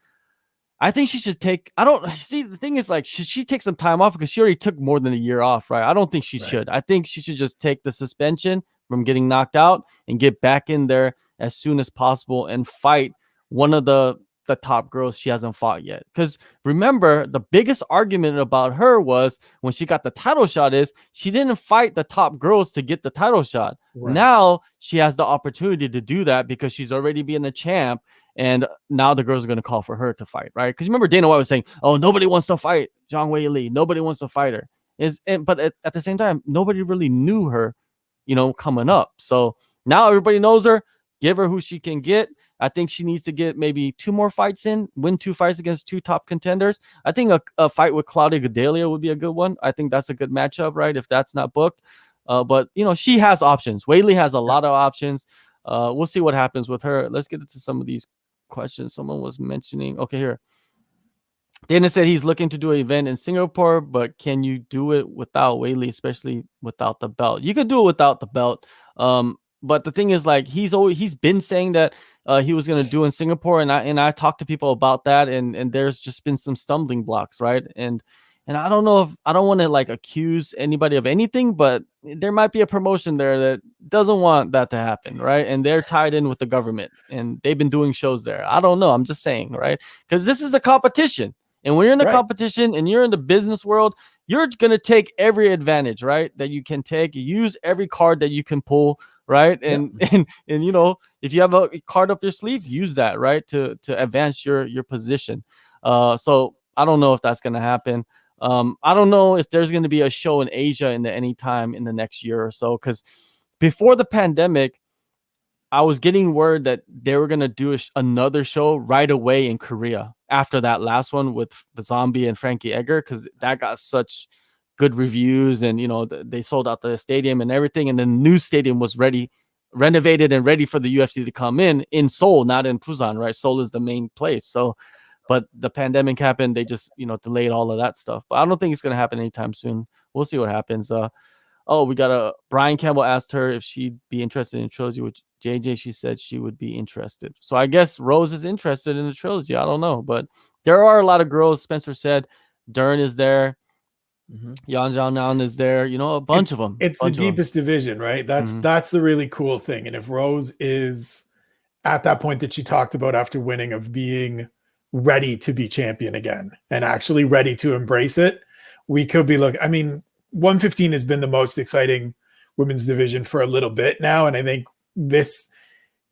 I think she should take. I don't see, the thing is, like, should she take some time off, because she already took more than a year off, right? I don't think she should. I think she should just take the suspension from getting knocked out and get back in there as soon as possible and fight one of the top girls she hasn't fought yet. Because remember, the biggest argument about her was when she got the title shot is she didn't fight the top girls to get the title shot. Right. Now she has the opportunity to do that because she's already been a champ, and now the girls are going to call for her to fight, right? Because remember Dana White was saying, oh, nobody wants to fight Zhang Weili, nobody wants to fight her. But at the same time, nobody really knew her, you know, coming up. So now everybody knows her. Give her who she can get. I think she needs to get maybe 2 more fights in, win 2 fights against 2 top contenders. I think a fight with Claudia Gadelha would be a good one. I think that's a good matchup, right? If that's not booked. But, you know, she has options. Weili has a lot of options. We'll see what happens with her. Let's get into some of these questions. Someone was mentioning, okay, here. Dana said he's looking to do an event in Singapore, but can you do it without Weili, especially without the belt? You could do it without the belt. But the thing is, like, he's been saying that he was going to do in Singapore, and I talked to people about that, and there's just been some stumbling blocks, right? And I don't know if I don't want to like accuse anybody of anything, but there might be a promotion there that doesn't want that to happen, right? And they're tied in with the government, and they've been doing shows there. I don't know. I'm just saying, right? Because this is a competition, and when you're in a competition and you're in the business world, you're gonna take every advantage, right? That you can take. You use every card that you can pull, right? And and you know, if you have a card up your sleeve, use that, right? To advance your position. So I don't know if that's gonna happen. I don't know if there's going to be a show in Asia any time in the next year or so, because before the pandemic, I was getting word that they were going to do another show right away in Korea after that last one with the Zombie and Frankie Edgar, because that got such good reviews, and you know they sold out the stadium and everything, and the new stadium was ready, renovated and ready for the UFC to come in Seoul, not in Busan, right? Seoul is the main place, so. But the pandemic happened. They just, you know, delayed all of that stuff. But I don't think it's going to happen anytime soon. We'll see what happens. We got Brian Campbell asked her if she'd be interested in a trilogy with JJ. She said she would be interested. So I guess Rose is interested in the trilogy. I don't know. But there are a lot of girls. Spencer said Dern is there. Yan Zhao is there. You know, a bunch of them. It's the deepest division, right? That's the really cool thing. And if Rose is at that point that she talked about after winning, of being ready to be champion again and actually ready to embrace it, we could be looking. I mean, 115 has been the most exciting women's division for a little bit now, and I think this,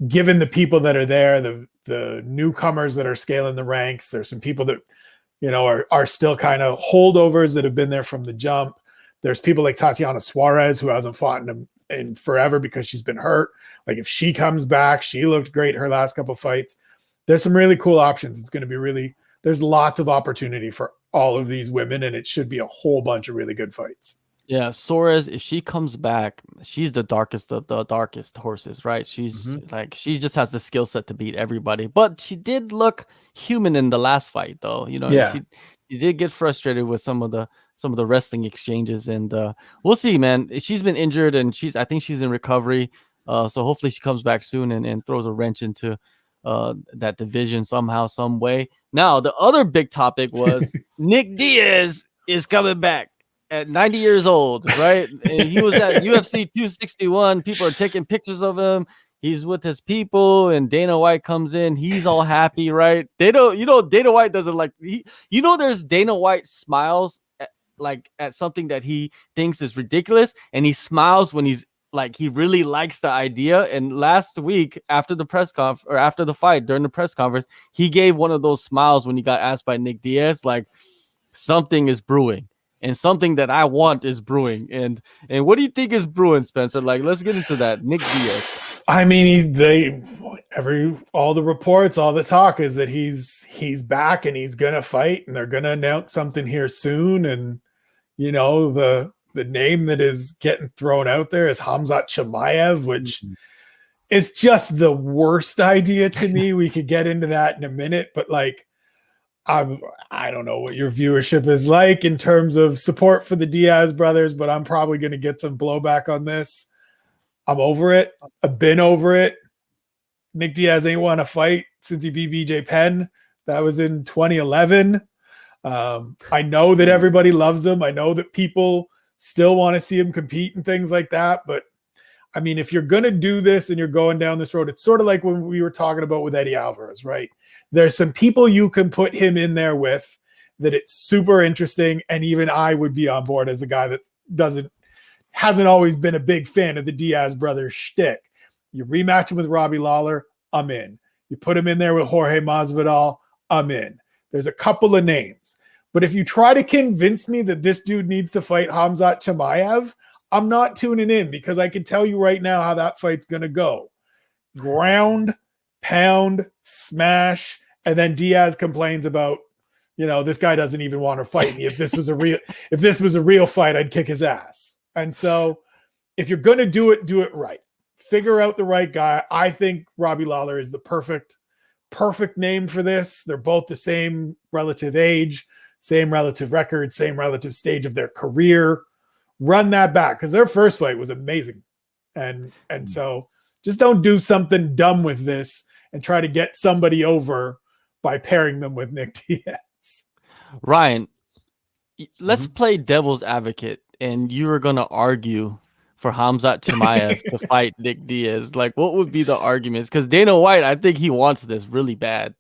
given the people that are there, the newcomers that are scaling the ranks, there's some people that, you know, are still kind of holdovers that have been there from the jump. There's people like Tatiana Suarez, who hasn't fought in forever because she's been hurt. Like, if she comes back, she looked great her last couple fights. There's some really cool options. It's going to be there's lots of opportunity for all of these women, and it should be a whole bunch of really good fights. Yeah, Suarez, if she comes back, she's the darkest of the darkest horses, right? She's like, she just has the skill set to beat everybody. But she did look human in the last fight, though. You know, she did get frustrated with some of the wrestling exchanges, and we'll see, man. She's been injured, and I think she's in recovery. So hopefully she comes back soon and throws a wrench into that division somehow, some way. Now, the other big topic was Nick Diaz is coming back at 90 years old, right? And he was at UFC 261. People are taking pictures of him. He's with his people, and Dana White comes in. He's all happy, right? Dana White doesn't like, there's Dana White smiles at something that he thinks is ridiculous, and he smiles when he's like, he really likes the idea. And last week after the press conference, or after the fight, during the press conference, he gave one of those smiles when he got asked by Nick Diaz, like, something is brewing, and something that I want is brewing. And what do you think is brewing, Spencer? Like, let's get into that. Nick Diaz. I mean, all the reports, all the talk is that he's back and he's gonna fight, and they're gonna announce something here soon. And you know, the name that is getting thrown out there is Khamzat Chimaev, which is just the worst idea to me. We could get into that in a minute, but like, I don't know what your viewership is like in terms of support for the Diaz brothers, but I'm probably going to get some blowback on this. I'm over it. I've been over it. Nick Diaz ain't won a fight since he beat BJ Penn. That was in 2011. I know that everybody loves him. I know that people still want to see him compete and things like that. But I mean, if you're going to do this and you're going down this road, it's sort of like when we were talking about with Eddie Alvarez, right? There's some people you can put him in there with that it's super interesting. And even I would be on board as a guy that hasn't always been a big fan of the Diaz brothers shtick. You rematch him with Robbie Lawler, I'm in. You put him in there with Jorge Masvidal, I'm in. There's a couple of names. But if you try to convince me that this dude needs to fight Khamzat Chimaev, I'm not tuning in, because I can tell you right now how that fight's going to go. Ground, pound, smash, and then Diaz complains about, this guy doesn't even want to fight me. If this was a real fight, I'd kick his ass. And so if you're going to do it right. Figure out the right guy. I think Robbie Lawler is the perfect name for this. They're both the same relative age, same relative record, same relative stage of their career. Run that back, because their first fight was amazing. And so just don't do something dumb with this and try to get somebody over by pairing them with Nick Diaz. Ryan, let's play devil's advocate, and you are going to argue for Khamzat Chimaev to fight Nick Diaz? Like, what would be the arguments? Because Dana White, I think he wants this really bad.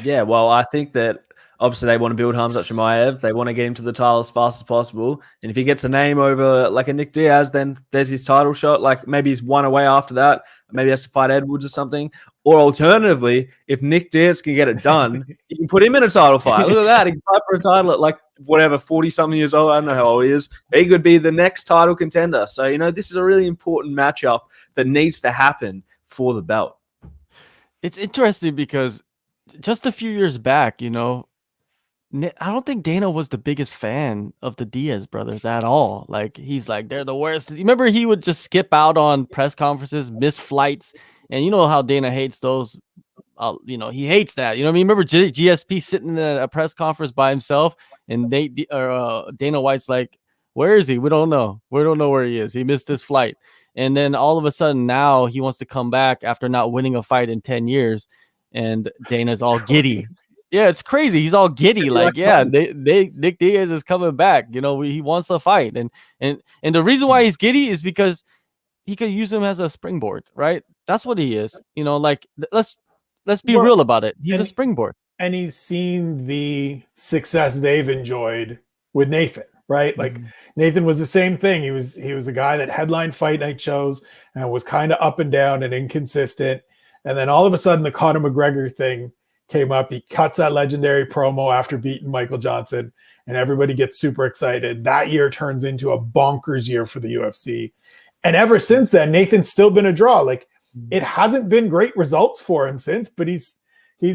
Yeah, well, I think that obviously they want to build Khamzat Chimaev. They want to get him to the title as fast as possible. And if he gets a name over like a Nick Diaz, then there's his title shot. Like maybe he's one away after that. Maybe he has to fight Edwards or something. Or alternatively, if Nick Diaz can get it done, you can put him in a title fight. Look at that. He can fight for a title at like whatever, 40-something years old. I don't know how old he is. He could be the next title contender. So, this is a really important matchup that needs to happen for the belt. It's interesting because just a few years back, I don't think Dana was the biggest fan of the Diaz brothers at all. Like, he's like, they're the worst. You remember he would just skip out on press conferences, miss flights. And you know how Dana hates those. He hates that. You know what I mean? Remember GSP sitting in a press conference by himself, and Dana White's like, where is he? We don't know. We don't know where he is. He missed his flight. And then all of a sudden now he wants to come back after not winning a fight in 10 years. And Dana's all giddy. Yeah, it's crazy. He's all giddy. Like, yeah, Nick Diaz is coming back. He wants to fight. And the reason why he's giddy is because he could use him as a springboard, right? That's what he is. Let's be real about it. He's a springboard. And he's seen the success they've enjoyed with Nathan, right? Like Nathan was the same thing. He was a guy that headlined fight night shows and was kind of up and down and inconsistent. And then all of a sudden the Conor McGregor thing came up. He cuts that legendary promo after beating Michael Johnson, and everybody gets super excited. That year turns into a bonkers year for the UFC. And ever since then, Nathan's still been a draw. Like, it hasn't been great results for him since, but he's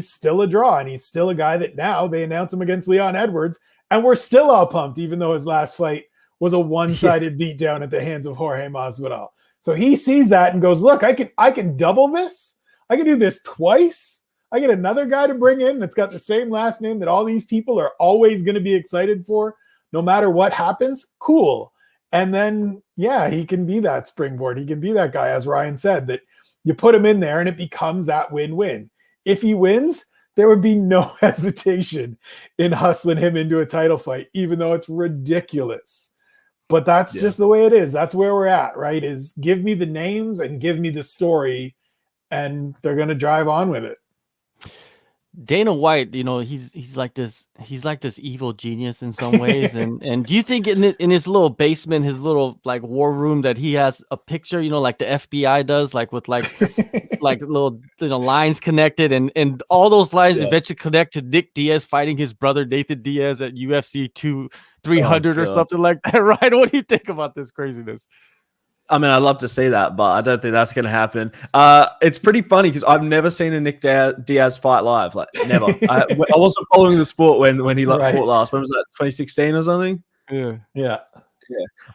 still a draw, and he's still a guy that now they announce him against Leon Edwards, and we're still all pumped, even though his last fight was a one-sided beatdown at the hands of Jorge Masvidal. So he sees that and goes, look, I can double this. I can do this twice. I get another guy to bring in that's got the same last name that all these people are always going to be excited for, no matter what happens. Cool. And then, yeah, he can be that springboard. He can be that guy, as Ryan said, that you put him in there and it becomes that win-win. If he wins, there would be no hesitation in hustling him into a title fight, even though it's ridiculous. But that's just the way it is. That's where we're at, right? Is give me the names and give me the story, and they're going to drive on with it. Dana White, he's like this evil genius in some ways. And do you think in his little basement, his little like war room, that he has a picture, like the FBI does, like with like little lines connected, and all those lines eventually connect to Nick Diaz fighting his brother Nathan Diaz at UFC 300 or something like that, right? What do you think about this craziness? I mean, I'd love to see that, but I don't think that's going to happen. It's pretty funny because I've never seen a Nick Diaz fight live. Like, never. I wasn't following the sport when he fought last. When was that? 2016 or something? Yeah.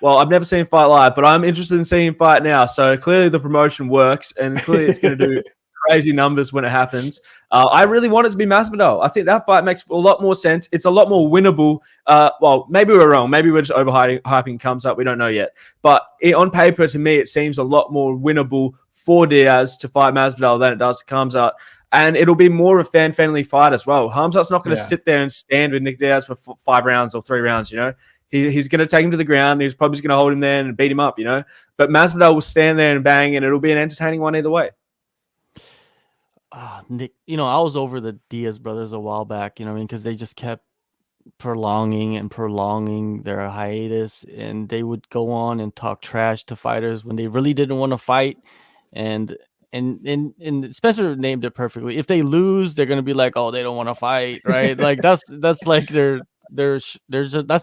Well, I've never seen him fight live, but I'm interested in seeing him fight now. So clearly the promotion works, and clearly it's going to do crazy numbers when it happens. I really want it to be Masvidal. I think that fight makes a lot more sense. It's a lot more winnable. Well, maybe we're wrong. Maybe we're just overhyping Khamzat. We don't know yet. But on paper, to me, it seems a lot more winnable for Diaz to fight Masvidal than it does to Khamzat. And it'll be more of a fan-friendly fight as well. Khamzat's not going to sit there and stand with Nick Diaz for 5 rounds or 3 rounds, He's going to take him to the ground. He's probably just going to hold him there and beat him up, But Masvidal will stand there and bang, and it'll be an entertaining one either way. Nick, I was over the Diaz brothers a while back, because they just kept prolonging their hiatus, and they would go on and talk trash to fighters when they really didn't want to fight. And Spencer named it perfectly. If they lose, they're going to be like, oh, they don't want to fight, right? Like that's like that's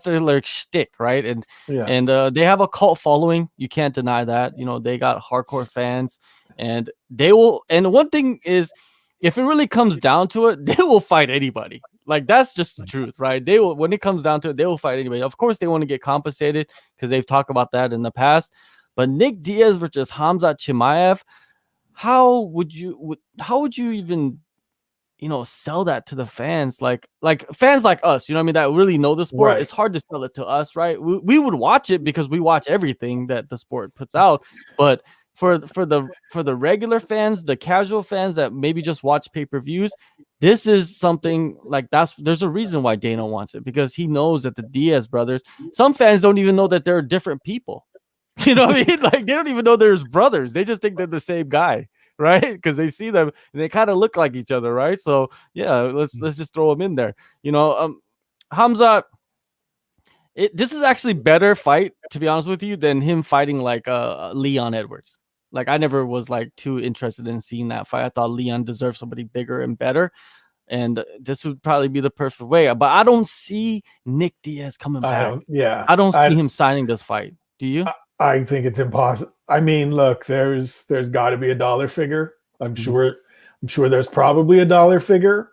their like shtick, right? And they have a cult following. You can't deny that. They got hardcore fans, and they will. And one thing is, if it really comes down to it, they will fight anybody. Like, that's just the truth, right? They will, when it comes down to it, they will fight anybody. Of course, they want to get compensated because they've talked about that in the past. But Nick Diaz versus Khamzat Chimaev, how would you even sell that to the fans, like fans like us, that really know the sport? Right. It's hard to sell it to us, right? We would watch it because we watch everything that the sport puts out, but for the regular fans, the casual fans that maybe just watch pay-per-views, this is something like there's a reason why Dana wants it, because he knows that the Diaz brothers, some fans don't even know that they're different people. You know what I mean? Like, they don't even know there's brothers. They just think they're the same guy, right? Because they see them and they kind of look like each other, right? So yeah, let's just throw them in there. Khamzat, this is actually better fight, to be honest with you, than him fighting like Leon Edwards. Like, I never was like too interested in seeing that fight. I thought Leon deserved somebody bigger and better, and this would probably be the perfect way. But I don't see Nick Diaz coming back. I don't see him signing this fight. Do you? I think it's impossible. I mean, look, there's got to be a dollar figure. I'm sure there's probably a dollar figure,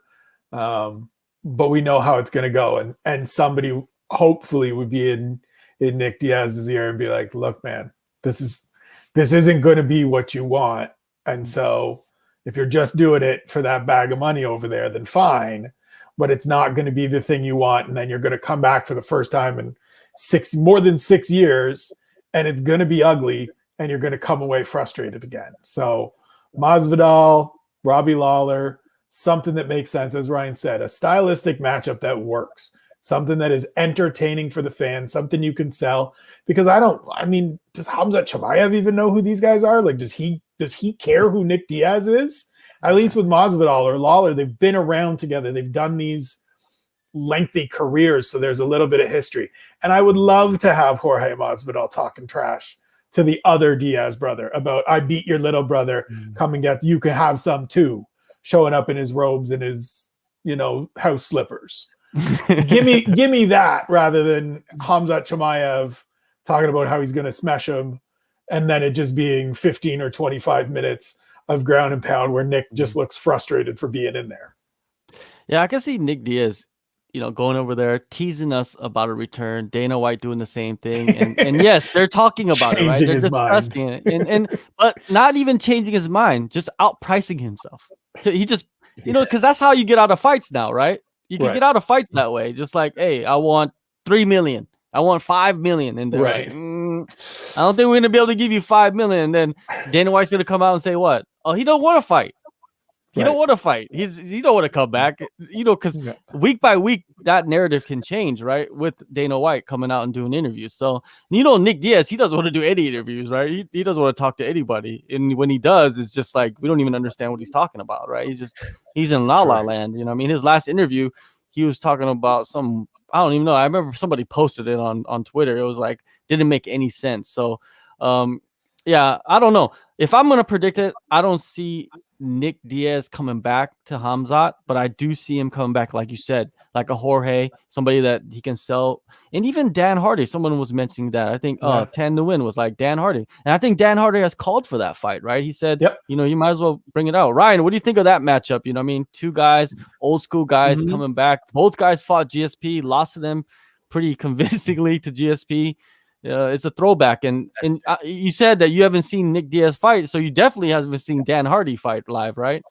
but we know how it's going to go, and somebody hopefully would be in Nick Diaz's ear and be like, "Look, man, this isn't going to be what you want, and so if you're just doing it for that bag of money over there, then fine, but it's not going to be the thing you want, and then you're going to come back for the first time in more than 6 years, and it's going to be ugly, and you're going to come away frustrated again." So Masvidal, Robbie Lawler, something that makes sense, as Ryan said, a stylistic matchup that works, something that is entertaining for the fans, something you can sell. Because does Khamzat Chimaev even know who these guys are? Like, does he care who Nick Diaz is? At least with Masvidal or Lawler, they've been around together. They've done these lengthy careers, so there's a little bit of history. And I would love to have Jorge Masvidal talking trash to the other Diaz brother about, "I beat your little brother, come and get, you can have some too," showing up in his robes and his, house slippers. give me that rather than Khamzat Chimaev talking about how he's going to smash him, and then it just being 15 or 25 minutes of ground and pound where Nick just looks frustrated for being in there. Yeah, I can see Nick Diaz, going over there, teasing us about a return. Dana White doing the same thing, and yes, they're talking about it, right? They're discussing it, and but not even changing his mind, just outpricing himself. So he just, because that's how you get out of fights now, right? You can get out of fights that way, just like, "Hey, I want $3 million. I want $5 million," and they're like, "I don't think we're gonna be able to give you $5 million." And then Dana White's gonna come out and say, "What? Oh, he don't want to fight. He don't want to fight. He don't want to come back." Because week by week that narrative can change, right? With Dana White coming out and doing interviews. So Nick Diaz, he doesn't want to do any interviews, right? He doesn't want to talk to anybody, and when he does, it's just like we don't even understand what he's talking about, right? He's in la la land. His last interview, he was talking about some, I don't even know. I remember somebody posted it on Twitter. It was like, didn't make any sense. So, yeah, I don't know. If I'm gonna predict it, I don't see Nick Diaz coming back to Khamzat, but I do see him coming back, like you said, like a Jorge, somebody that he can sell. And even Dan Hardy, someone was mentioning that. I think Tan Nguyen was like Dan Hardy. And I think Dan Hardy has called for that fight, right? He said, you might as well bring it out. Ryan, what do you think of that matchup? Two guys, old school guys coming back. Both guys fought GSP, lost to them pretty convincingly to GSP. It's a throwback, and you said that you haven't seen Nick Diaz fight, so you definitely haven't seen Dan Hardy fight live, right?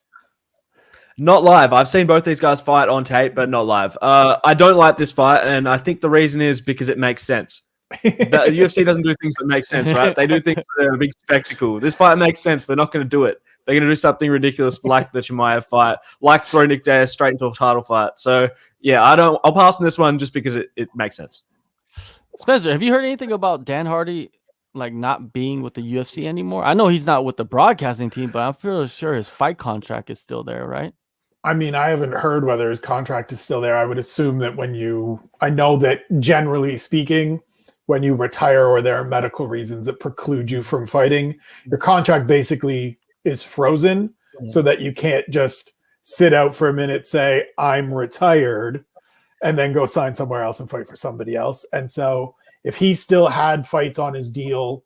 Not live. I've seen both these guys fight on tape, but not live. I don't like this fight, and I think the reason is because it makes sense. The UFC doesn't do things that make sense, right? They do things that are a big spectacle. This fight makes sense. They're not going to do it. They're going to do something ridiculous like the Chimaev fight, like throw Nick Diaz straight into a title fight. So, yeah, I'll pass on this one just because it makes sense. Spencer, have you heard anything about Dan Hardy like not being with the UFC anymore? I know he's not with the broadcasting team, but I'm pretty sure his fight contract is still there, right? I mean, I haven't heard whether his contract is still there. I would assume that I know that generally speaking, when you retire or there are medical reasons that preclude you from fighting, your contract basically is frozen so that you can't just sit out for a minute, say, "I'm retired," and then go sign somewhere else and fight for somebody else. And so if he still had fights on his deal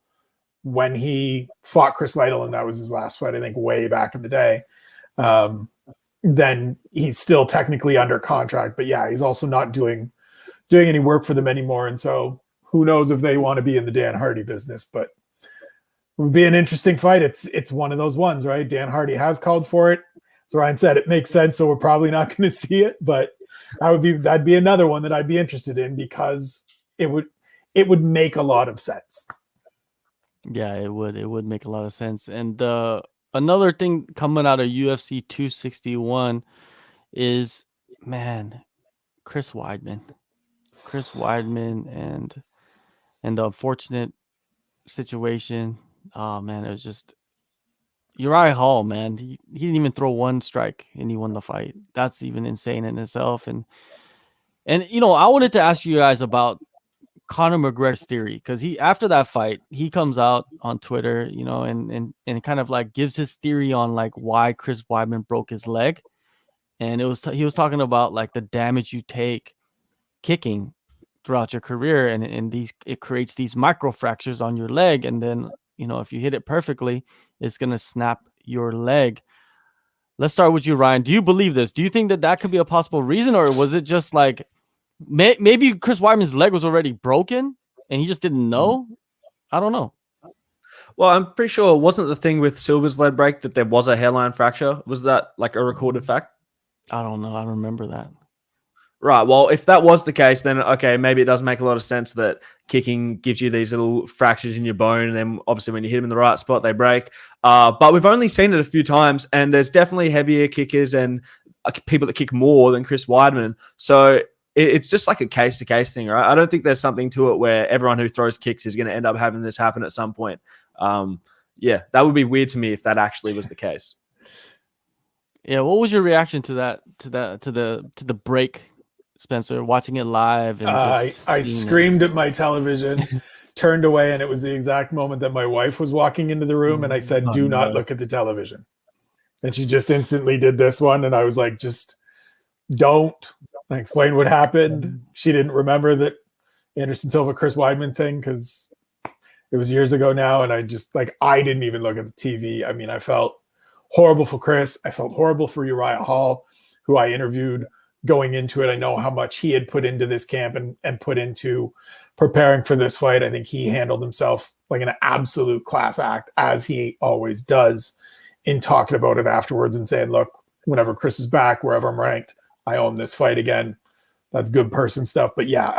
when he fought Chris Lytle, and that was his last fight, I think way back in the day, then he's still technically under contract. But yeah, he's also not doing any work for them anymore. And so who knows if they want to be in the Dan Hardy business, but it would be an interesting fight. It's one of those ones, right? Dan Hardy has called for it. So Ryan said it makes sense. So we're probably not going to see it, but that'd be another one that I'd be interested in because it would make a lot of sense. Yeah, it would make a lot of sense. And another thing coming out of UFC 261 is, man, Chris Weidman and the unfortunate situation. Oh man, it was just Uriah Hall, man. He didn't even throw one strike and he won the fight. That's even insane in itself. And you know, I wanted to ask you guys about Conor McGregor's theory, because he, after that fight, he comes out on Twitter, you know, and kind of like gives his theory on like why Chris Weidman broke his leg. And he was talking about like the damage you take kicking throughout your career, and these, it creates these micro fractures on your leg, and then, you know, if you hit it perfectly, it's gonna snap your leg. Let's start with you, Ryan. Do you believe this? Do you think that that could be a possible reason, or was it just like maybe Chris Weidman's leg was already broken and he just didn't know? I don't know. Well, I'm pretty sure it wasn't the thing with Silver's leg break that there was a hairline fracture. Was that like a recorded fact? I don't know. I don't remember that. Right. Well, if that was the case, then okay, maybe it does make a lot of sense that kicking gives you these little fractures in your bone, and then obviously when you hit them in the right spot, they break. But we've only seen it a few times, and there's definitely heavier kickers and people that kick more than Chris Weidman. So it's just like a case-to-case thing, right? I don't think there's something to it where everyone who throws kicks is going to end up having this happen at some point. Yeah, that would be weird to me if that actually was the case. Yeah, what was your reaction to that? To the break, Spencer? Watching it live, and I screamed at my television, turned away, and it was the exact moment that my wife was walking into the room, and I said, "Do not look at the television." And she just instantly did this one, and I was like, "Just don't." I explained what happened. She didn't remember that Anderson Silva Chris Weidman thing because it was years ago now, and I just I didn't even look at the TV. I mean, I felt horrible for Chris. I felt horrible for Uriah Hall, who I interviewed going into it. I know how much he had put into this camp and put into preparing for this fight. I think he handled himself like an absolute class act, as he always does, in talking about it afterwards and saying, "Look, whenever Chris is back, wherever I'm ranked, I own this fight again." That's good person stuff. But yeah,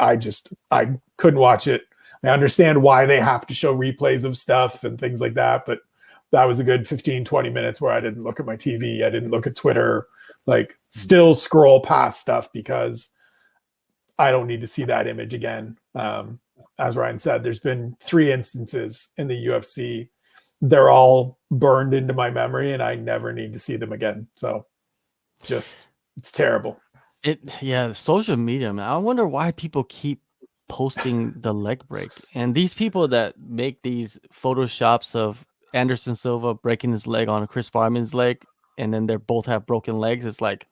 I couldn't watch it. I understand why they have to show replays of stuff and things like that, but that was a good 15, 20 minutes where I didn't look at my TV. I didn't look at Twitter, still scroll past stuff because I don't need to see that image again. As Ryan said, there's been 3 instances in the UFC. They're all burned into my memory and I never need to see them again. So it's terrible. Yeah, social media, man. I wonder why people keep posting the leg break. And these people that make these photoshops of Anderson Silva breaking his leg on Chris Weidman's leg, and then they both have broken legs. It's like,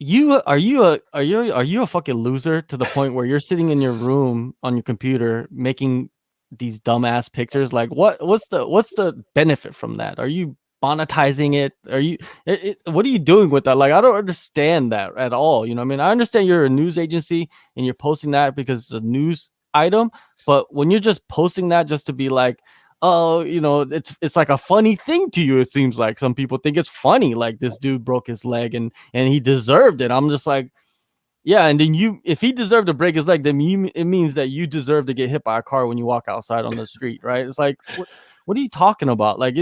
are you a fucking loser to the point where you're sitting in your room on your computer making these dumbass pictures? Like, what's the benefit from that? Are you monetizing it? What are you doing with that? Like, I don't understand that at all. You know what I mean? I understand you're a news agency and you're posting that because it's a news item, but when you're just posting that just to be like, oh, you know, it's like a funny thing to you. It seems like some people think it's funny, like this dude broke his leg and he deserved it. I'm just like, yeah. And then if he deserved to break his leg, then it means that you deserve to get hit by a car when you walk outside on the street, right? It's like, what are you talking about? Like,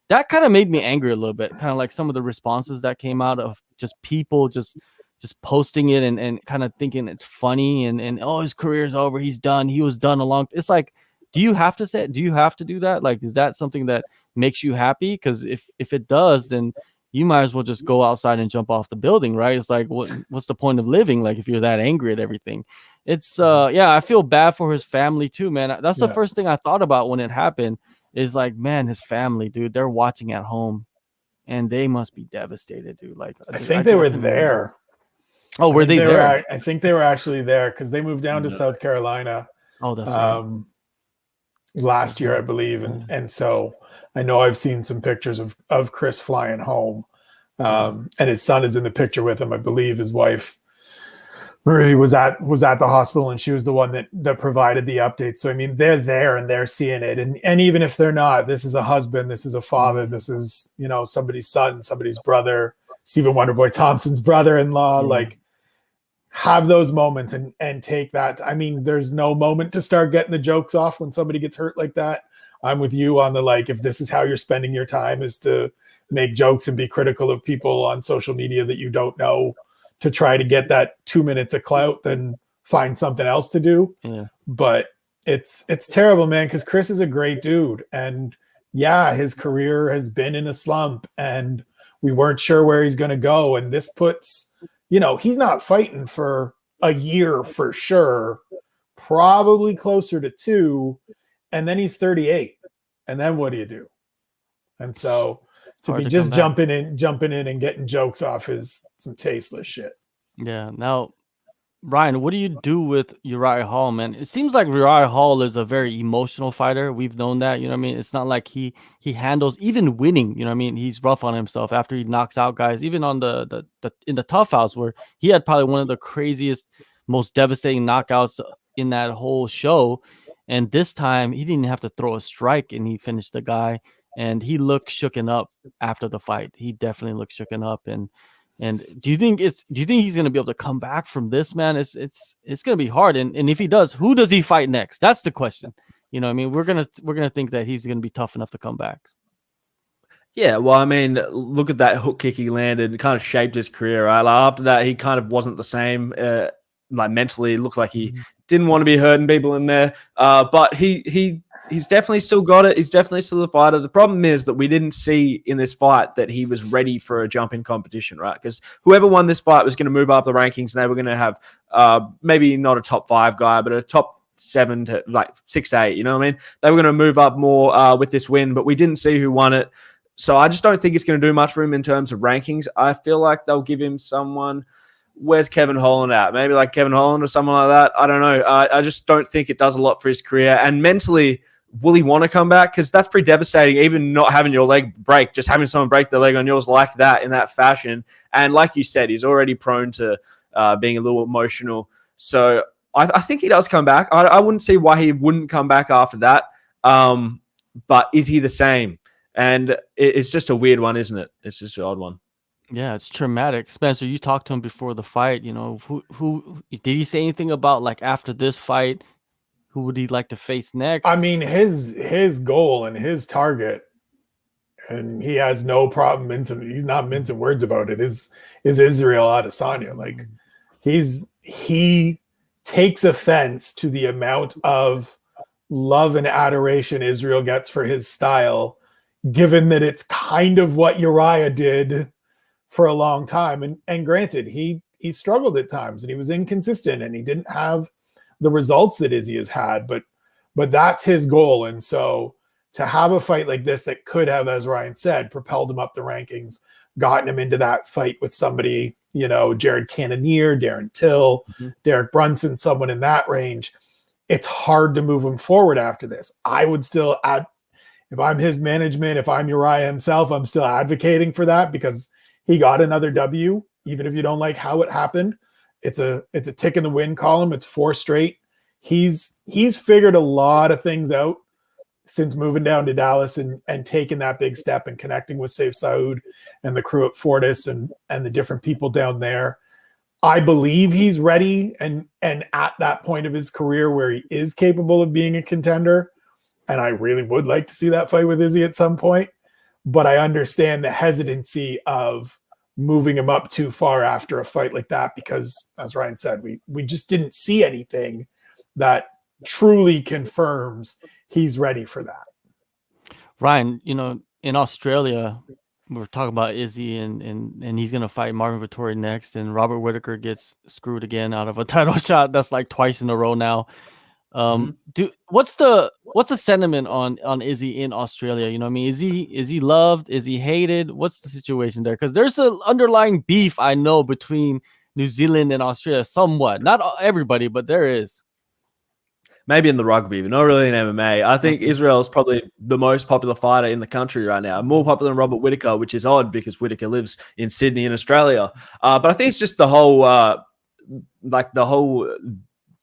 that kind of made me angry a little bit, kind of like some of the responses that came out of just people just posting it and kind of thinking it's funny and oh, his career's over, he's done, he was done a long. It's like, do you have to say it? Do you have to do that? Like, is that something that makes you happy? Because if it does, then you might as well just go outside and jump off the building, right? It's like, what's the point of living? Like, if you're that angry at everything. It's I feel bad for his family too, man. That's the first thing I thought about when it happened, is like, man, his family, dude, they're watching at home and they must be devastated, dude. Like, I think they were there. Oh, were they there? I think they were actually there because they moved down to South Carolina. Oh, that's right. Last year, I believe. And so I know I've seen some pictures of Chris flying home. And his son is in the picture with him. I believe his wife, Marie, was at the hospital, and she was the one that provided the update. So, I mean, they're there and they're seeing it. And even if they're not, this is a husband, this is a father, this is, you know, somebody's son, somebody's brother, Stephen Wonderboy Thompson's brother-in-law, like, have those moments and take that. I mean, there's no moment to start getting the jokes off when somebody gets hurt like that. I'm with you on the, like, if this is how you're spending your time, is to make jokes and be critical of people on social media that you don't know to try to get that 2 minutes of clout, then find something else to do. Yeah. But It's terrible, man, because Chris is a great dude. And yeah, his career has been in a slump and we weren't sure where he's going to go. And this puts, he's not fighting for a year for sure, probably closer to 2. And then he's 38. And then what do you do? And so to be just jumping in and getting jokes off is some tasteless shit. Yeah. Now, Ryan, what do you do with Uriah Hall, man? It seems like Uriah Hall is a very emotional fighter. We've known that, you know what I mean? It's not like he handles, even winning, you know what I mean? He's rough on himself after he knocks out guys, even on the in the tough house where he had probably one of the craziest, most devastating knockouts in that whole show. And this time he didn't have to throw a strike and he finished the guy, and he looked shooken up after the fight. He definitely looked shooken up. And do you think he's going to be able to come back from this, man? It's going to be hard. And if he does, who does he fight next? That's the question. You know what I mean? We're going to think that he's going to be tough enough to come back. Yeah, well, I mean, look at that hook kick he landed. It kind of shaped his career, right? Like after that, he kind of wasn't the same. Like mentally, it looked like he didn't want to be hurting people in there. But he's definitely still got it. He's definitely still a fighter. The problem is that we didn't see in this fight that he was ready for a jump in competition, right? Because whoever won this fight was going to move up the rankings, and they were going to have maybe not a top 5 guy, but a top 7 to like 6 to 8. You know what I mean? They were going to move up more with this win, but we didn't see who won it. So I just don't think it's going to do much for him in terms of rankings. I feel like they'll give him someone. Where's Kevin Holland at? Maybe like Kevin Holland or someone like that. I don't know. I just don't think it does a lot for his career. And mentally, will he want to come back? Because that's pretty devastating, even not having your leg break, just having someone break their leg on yours like that in that fashion. And like you said, he's already prone to being a little emotional. So I think he does come back. I wouldn't see why he wouldn't come back after that. But is he the same? And it's just a weird one, isn't it? It's just an odd one. Yeah, it's traumatic. Spencer, you talked to him before the fight. You know, who did he say anything about, like, after this fight, who would he like to face next? I mean, his goal and his target, and he has no problem he's not mincing words about it, is Israel Adesanya. Like, he takes offense to the amount of love and adoration Israel gets for his style, given that it's kind of what Uriah did for a long time. And granted, he struggled at times and he was inconsistent and he didn't have the results that Izzy has had, but that's his goal. And so to have a fight like this that could have, as Ryan said, propelled him up the rankings, gotten him into that fight with somebody, you know, Jared Cannonier, Darren Till, Derek Brunson, someone in that range, it's hard to move him forward after this. I would still add, if I'm his management, if I'm Uriah himself, I'm still advocating for that because he got another W, even if you don't like how it happened. It's a tick in the win column. It's 4 straight. He's figured a lot of things out since moving down to Dallas and taking that big step and connecting with Saif Saud and the crew at Fortis and the different people down there. I believe he's ready and at that point of his career where he is capable of being a contender. And I really would like to see that fight with Izzy at some point. But I understand the hesitancy of moving him up too far after a fight like that because, as Ryan said, we just didn't see anything that truly confirms he's ready for that. Ryan, you know, in Australia, we're talking about Izzy and he's going to fight Marvin Vettori next, and Robert Whittaker gets screwed again out of a title shot. That's like twice in a row now. What's the sentiment on Izzy in Australia? You know what I mean? Is he loved? Is he hated? What's the situation there? Because there's an underlying beef, I know, between New Zealand and Australia somewhat. Not everybody, but there is. Maybe in the rugby, but not really in MMA. I think Israel is probably the most popular fighter in the country right now. More popular than Robert Whittaker, which is odd because Whittaker lives in Sydney in Australia. But I think it's just the whole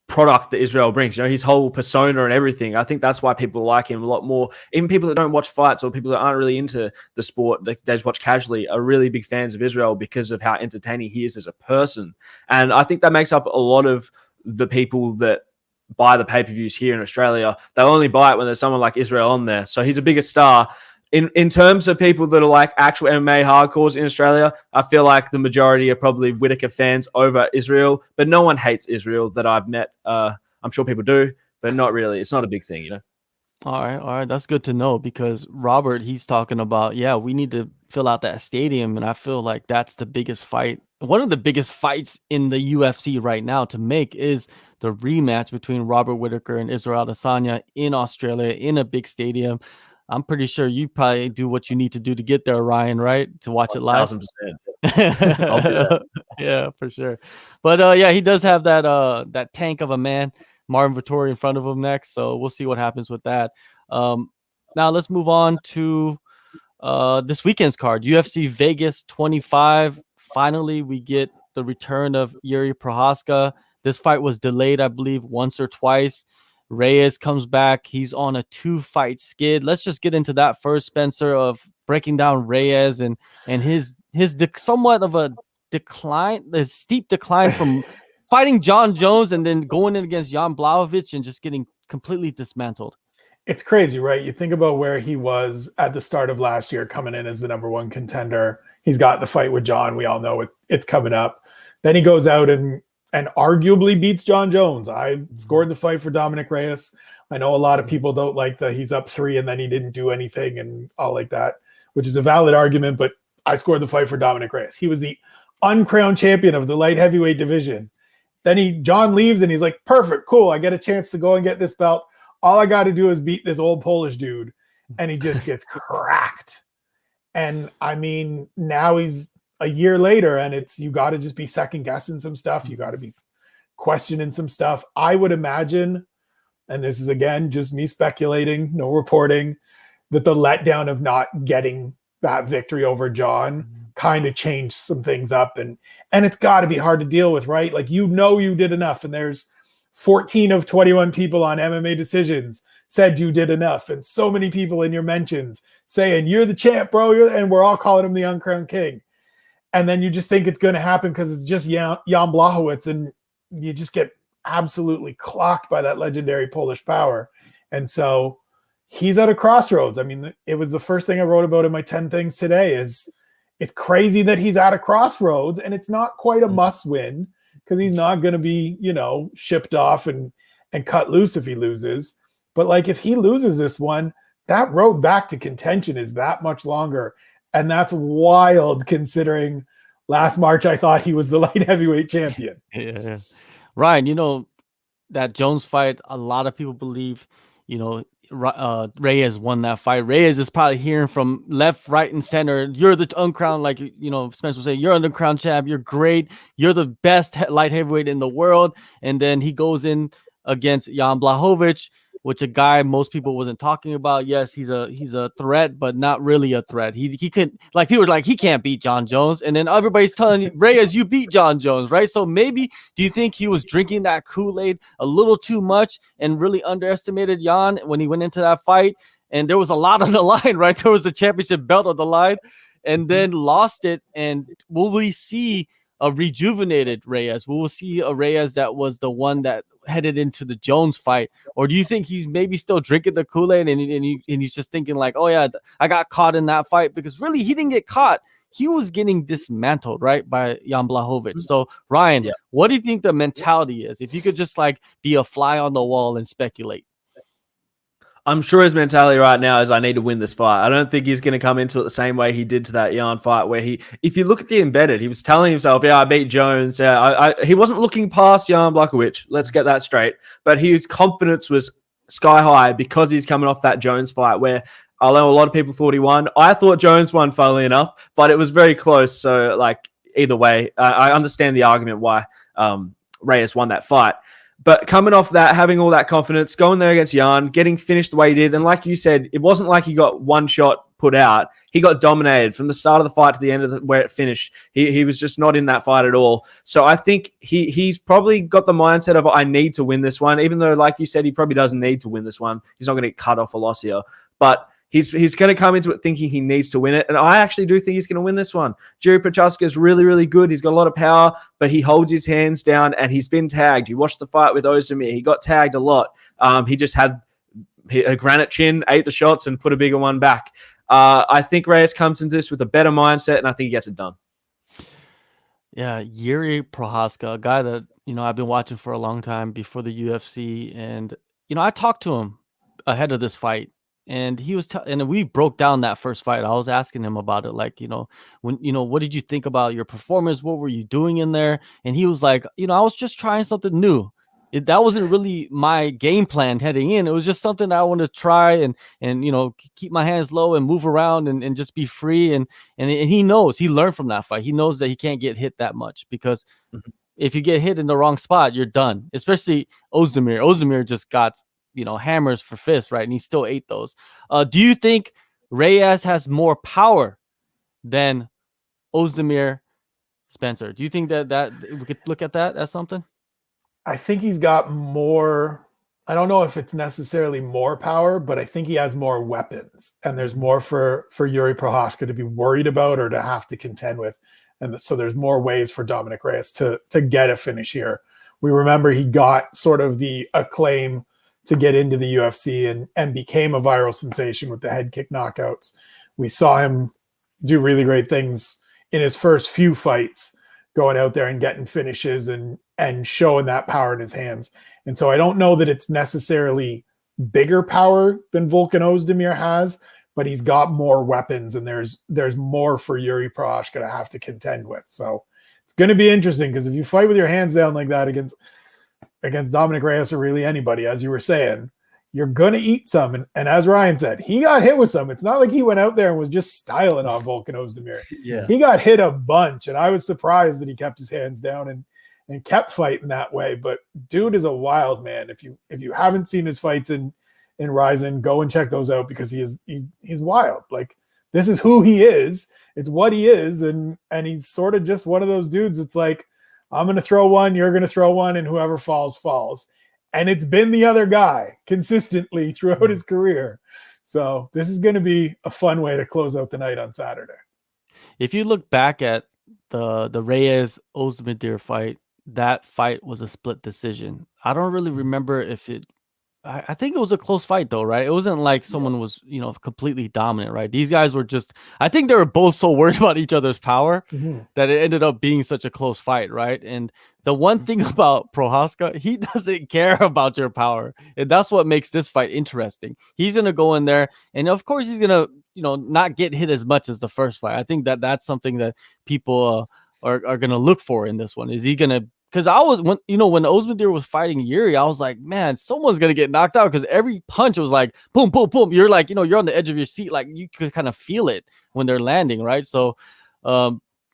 product that Israel brings, you know, his whole persona and everything. I think that's why people like him a lot more. Even people that don't watch fights or people that aren't really into the sport, they just watch casually, are really big fans of Israel because of how entertaining he is as a person. And I think that makes up a lot of the people that buy the pay-per-views here in Australia. They'll only buy it when there's someone like Israel on there. So he's a bigger star. In terms of people that are like actual MMA hardcores in Australia, I feel like the majority are probably Whittaker fans over Israel, but no one hates Israel that I've met. I'm sure people do, but not really. It's not a big thing, you know. All right. That's good to know because Robert, he's talking about, yeah, we need to fill out that stadium. And I feel like that's the biggest fight. One of the biggest fights in the UFC right now to make is the rematch between Robert Whittaker and Israel Adesanya in Australia in a big stadium. I'm pretty sure you probably do what you need to do to get there, Ryan, right? To watch it live. 1,000%. I'll do that. Yeah, for sure. But yeah, he does have that tank of a man, Marvin Vettori, in front of him next. So we'll see what happens with that. Now let's move on to this weekend's card, UFC Vegas 25. Finally, we get the return of Jiri Prohaska. This fight was delayed, I believe, once or twice. Reyes comes back. He's on a 2-fight skid. Let's just get into that first, Spencer, of breaking down Reyes and his somewhat of a decline, a steep decline from fighting John Jones and then going in against Jan Blachowicz and just getting completely dismantled. It's crazy, right? You think about where he was at the start of last year, coming in as the #1 contender. He's got the fight with John. We all know it's coming up. Then he goes out and arguably beats John Jones. I scored the fight for Dominick Reyes. I know a lot of people don't like that he's up 3 and then he didn't do anything and all like that, which is a valid argument, but I scored the fight for Dominick Reyes. He was the uncrowned champion of the light heavyweight division. Then John leaves and he's like, perfect, cool. I get a chance to go and get this belt. All I got to do is beat this old Polish dude. And he just gets cracked. And I mean, now he's a year later and you got to just be second guessing some stuff. You got to be questioning some stuff. I would imagine, and this is again, just me speculating, no reporting, that the letdown of not getting that victory over John kind of changed some things up. And it's got to be hard to deal with, right? Like, you did enough. And there's 14 of 21 people on MMA Decisions said you did enough. And so many people in your mentions saying, you're the champ, bro. And we're all calling him the uncrowned king. And then you just think it's going to happen because it's just Jan Blachowicz. And you just get absolutely clocked by that legendary Polish power. And so he's at a crossroads. I mean, it was the first thing I wrote about in my 10 things today is it's crazy that he's at a crossroads and it's not quite a must win because he's not going to be, shipped off and cut loose if he loses. But like, if he loses this one, that road back to contention is that much longer. And that's wild considering last March, I thought he was the light heavyweight champion. Yeah. Ryan, that Jones fight, a lot of people believe, Reyes won that fight. Reyes is probably hearing from left, right, and center. You're the uncrowned, like, Spencer was saying, you're the uncrowned champ. You're great. You're the best light heavyweight in the world. And then he goes in against Jan Blachowicz, which a guy most people wasn't talking about. Yes, he's a threat, but not really a threat. He could, like, people were like, he can't beat John Jones. And then everybody's telling you, Reyes, you beat John Jones, right? So maybe, do you think he was drinking that Kool-Aid a little too much and really underestimated Jan when he went into that fight? And there was a lot on the line, right? There was the championship belt on the line and then lost it. And will we see a rejuvenated Reyes? Will we see a Reyes that was the one that headed into the Jones fight? Or do you think he's maybe still drinking the Kool-Aid and he's just thinking like, oh yeah, I got caught in that fight? Because really, he didn't get caught. He was getting dismantled, right, by Jan Blachowicz. So Ryan, what do you think the mentality is? If you could just like be a fly on the wall and speculate. I'm sure his mentality right now is I need to win this fight. I don't think he's going to come into it the same way he did to that Jan fight where if you look at the embedded, he was telling himself, yeah, I beat Jones. Yeah, he wasn't looking past Jan Blachowicz. Let's get that straight. But his confidence was sky high because he's coming off that Jones fight where I know a lot of people thought he won. I thought Jones won, funnily enough, but it was very close. So like either way, I understand the argument why Reyes won that fight. But coming off that, having all that confidence, going there against Jan, getting finished the way he did, and like you said, it wasn't like he got one shot put out. He got dominated from the start of the fight to the end of where it finished. He was just not in that fight at all. So I think he's probably got the mindset of, I need to win this one, even though, like you said, he probably doesn't need to win this one. He's not going to get cut off a loss here. But he's going to come into it thinking he needs to win it. And I actually do think he's going to win this one. Jiri Prochazka is really, really good. He's got a lot of power, but he holds his hands down and he's been tagged. You watched the fight with Ozdemir. He got tagged a lot. He just had a granite chin, ate the shots, and put a bigger one back. I think Reyes comes into this with a better mindset, and I think he gets it done. Yeah, Jiri Prohaska, a guy that, I've been watching for a long time before the UFC, and I talked to him ahead of this fight, and he was, and we broke down that first fight. I was asking him about it, like, when, what did you think about your performance? What were you doing in there? And he was like, I was just trying something new. That wasn't really my game plan heading in. It was just something I wanted to try and keep my hands low and move around and just be free. And he knows, he learned from that fight. He knows that he can't get hit that much, because if you get hit in the wrong spot, you're done. Especially Ozdemir. Ozdemir just got, hammers for fists, right? And he still ate those. Do you think Reyes has more power than Ozdemir Spencer? Do you think that we could look at that as something? I think he's got more. I don't know if it's necessarily more power, but I think he has more weapons, and there's more for Jiri Prohaska to be worried about or to have to contend with. And so there's more ways for Dominick Reyes to get a finish here. We remember he got sort of the acclaim to get into the UFC and became a viral sensation with the head kick knockouts. We saw him do really great things in his first few fights, going out there and getting finishes and showing that power in his hands. And so I don't know that it's necessarily bigger power than Volkan Ozdemir has, but he's got more weapons, and there's more for Jiri Prohaska to have to contend with. So it's going to be interesting, because if you fight with your hands down like that against Dominick Reyes, or really anybody, as you were saying, you're going to eat some. And as Ryan said, he got hit with some. It's not like he went out there and was just styling on Volkan Ozdemir. Yeah. He got hit a bunch, and I was surprised that he kept his hands down and kept fighting that way. But dude is a wild man. If you haven't seen his fights in Ryzen, go and check those out, because he's wild. Like, this is who he is. It's what he is, and he's sort of just one of those dudes. It's like, I'm going to throw one, you're going to throw one, and whoever falls, falls. And it's been the other guy consistently throughout his career. So this is going to be a fun way to close out the night on Saturday. If you look back at the Reyes Ozdemir fight, that fight was a split decision. I don't really remember if it. I think it was a close fight, though, right? It wasn't like someone was, completely dominant, right? These guys were just, I think they were both so worried about each other's power that it ended up being such a close fight, right? And the one thing about Prohaska, he doesn't care about your power. And that's what makes this fight interesting. He's going to go in there, and of course he's going to, not get hit as much as the first fight. I think that's something that people are going to look for in this one. Is he going to, because I was, when Ozdemir was fighting Jiri, I was like, man, someone's going to get knocked out, because every punch was like, boom, boom, boom. You're like, you're on the edge of your seat. Like, you could kind of feel it when they're landing, right? So, I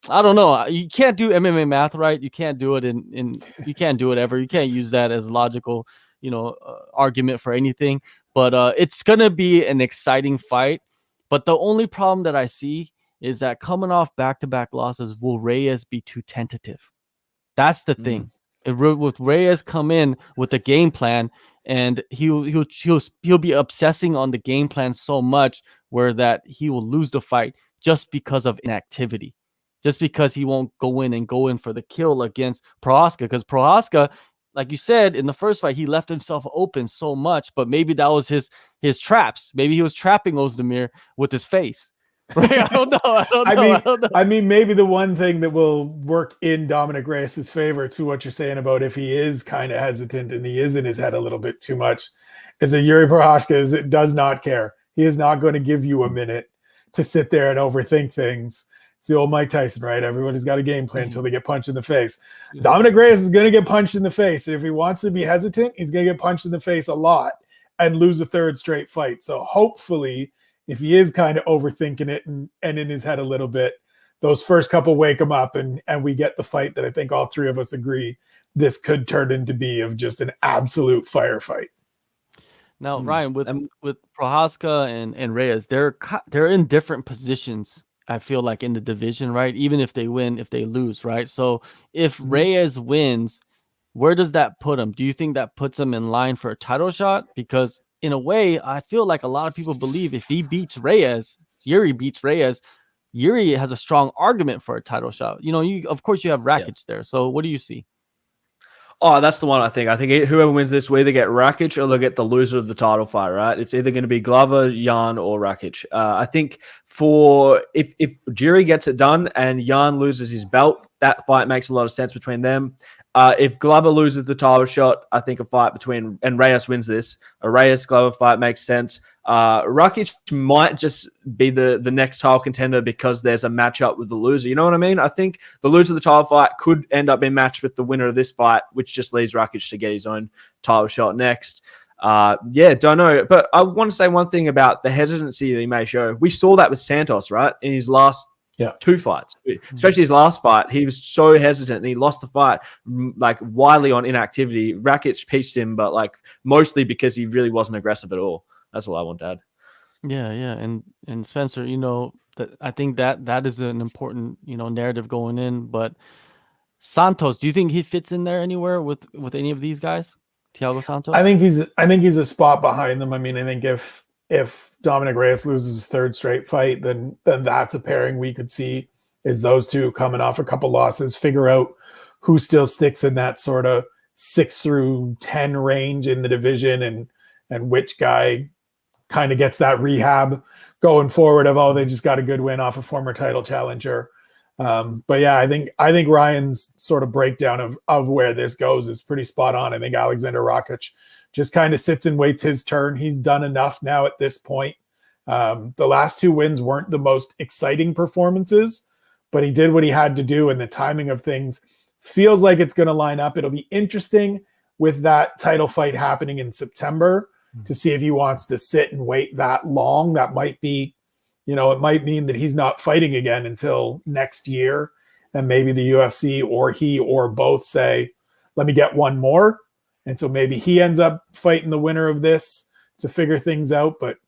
don't know. You can't do MMA math, right? You can't do it you can't do it ever. You can't use that as logical, argument for anything. But it's going to be an exciting fight. But the only problem that I see is that coming off back-to-back losses, will Reyes be too tentative? That's the thing. With Reyes come in with a game plan, and he'll be obsessing on the game plan so much where that he will lose the fight just because of inactivity, just because he won't go in for the kill against Prohaska. Because Prohaska, like you said, in the first fight, he left himself open so much, but maybe that was his traps. Maybe he was trapping Ozdemir with his face. Right? I don't know. I mean, maybe the one thing that will work in Dominick Reyes' favor, to what you're saying about if he is kind of hesitant and he is in his head a little bit too much, is that Jiri Prohaska does not care. He is not going to give you a minute to sit there and overthink things. It's the old Mike Tyson, right? Everybody's got a game plan until they get punched in the face. Dominick Reyes is going to get punched in the face. And if he wants to be hesitant, he's going to get punched in the face a lot and lose a third straight fight. So hopefully, if he is kind of overthinking it and in his head a little bit, those first couple wake him up, and we get the fight that I think all three of us agree this could turn into be of just an absolute firefight. Now, Ryan, with Prohaska and Reyes, they're in different positions, I feel like, in the division, right? Even if they win, if they lose, right? So if Reyes wins, where does that put him? Do you think that puts him in line for a title shot? Because in a way, I feel like a lot of people believe if he beats Reyes, Jiri beats Reyes, Jiri has a strong argument for a title shot. Of course you have Rakic there. So what do you see? Oh, that's the one I think. I think whoever wins this will either get Rakic or they'll get the loser of the title fight, right? It's either going to be Glover, Jan, or Rakic. I think if Jiri gets it done and Jan loses his belt, that fight makes a lot of sense between them. If Glover loses the title shot, I think a fight between, and Reyes wins this, a Reyes-Glover fight makes sense. Rakic might just be the next title contender because there's a matchup with the loser. You know what I mean? I think the loser of the title fight could end up being matched with the winner of this fight, which just leaves Rakic to get his own title shot next. Don't know. But I want to say one thing about the hesitancy that he may show. We saw that with Santos, right? In his last two fights, especially his last fight, he was so hesitant and he lost the fight like widely on inactivity. Rakic pieced him, but like mostly because he really wasn't aggressive at all. That's all I want to add. Yeah, and Spencer, that I think that is an important narrative going in. But Santos, do you think he fits in there anywhere with any of these guys? Thiago Santos? I think he's a spot behind them. I mean, I think if Dominick Reyes loses his third straight fight, then that's a pairing we could see, is those two coming off a couple losses, figure out who still sticks in that sort of 6 through 10 range in the division and which guy kind of gets that rehab going forward of, they just got a good win off a former title challenger. But yeah, I think Ryan's sort of breakdown of where this goes is pretty spot on. I think Alexander Rakic just kind of sits and waits his turn. He's done enough now at this point. The last 2 wins weren't the most exciting performances, but he did what he had to do, and the timing of things feels like it's going to line up. It'll be interesting with that title fight happening in September to see if he wants to sit and wait that long. That might be, it might mean that he's not fighting again until next year, and maybe the UFC or he or both say, let me get one more. And so maybe he ends up fighting the winner of this to figure things out. But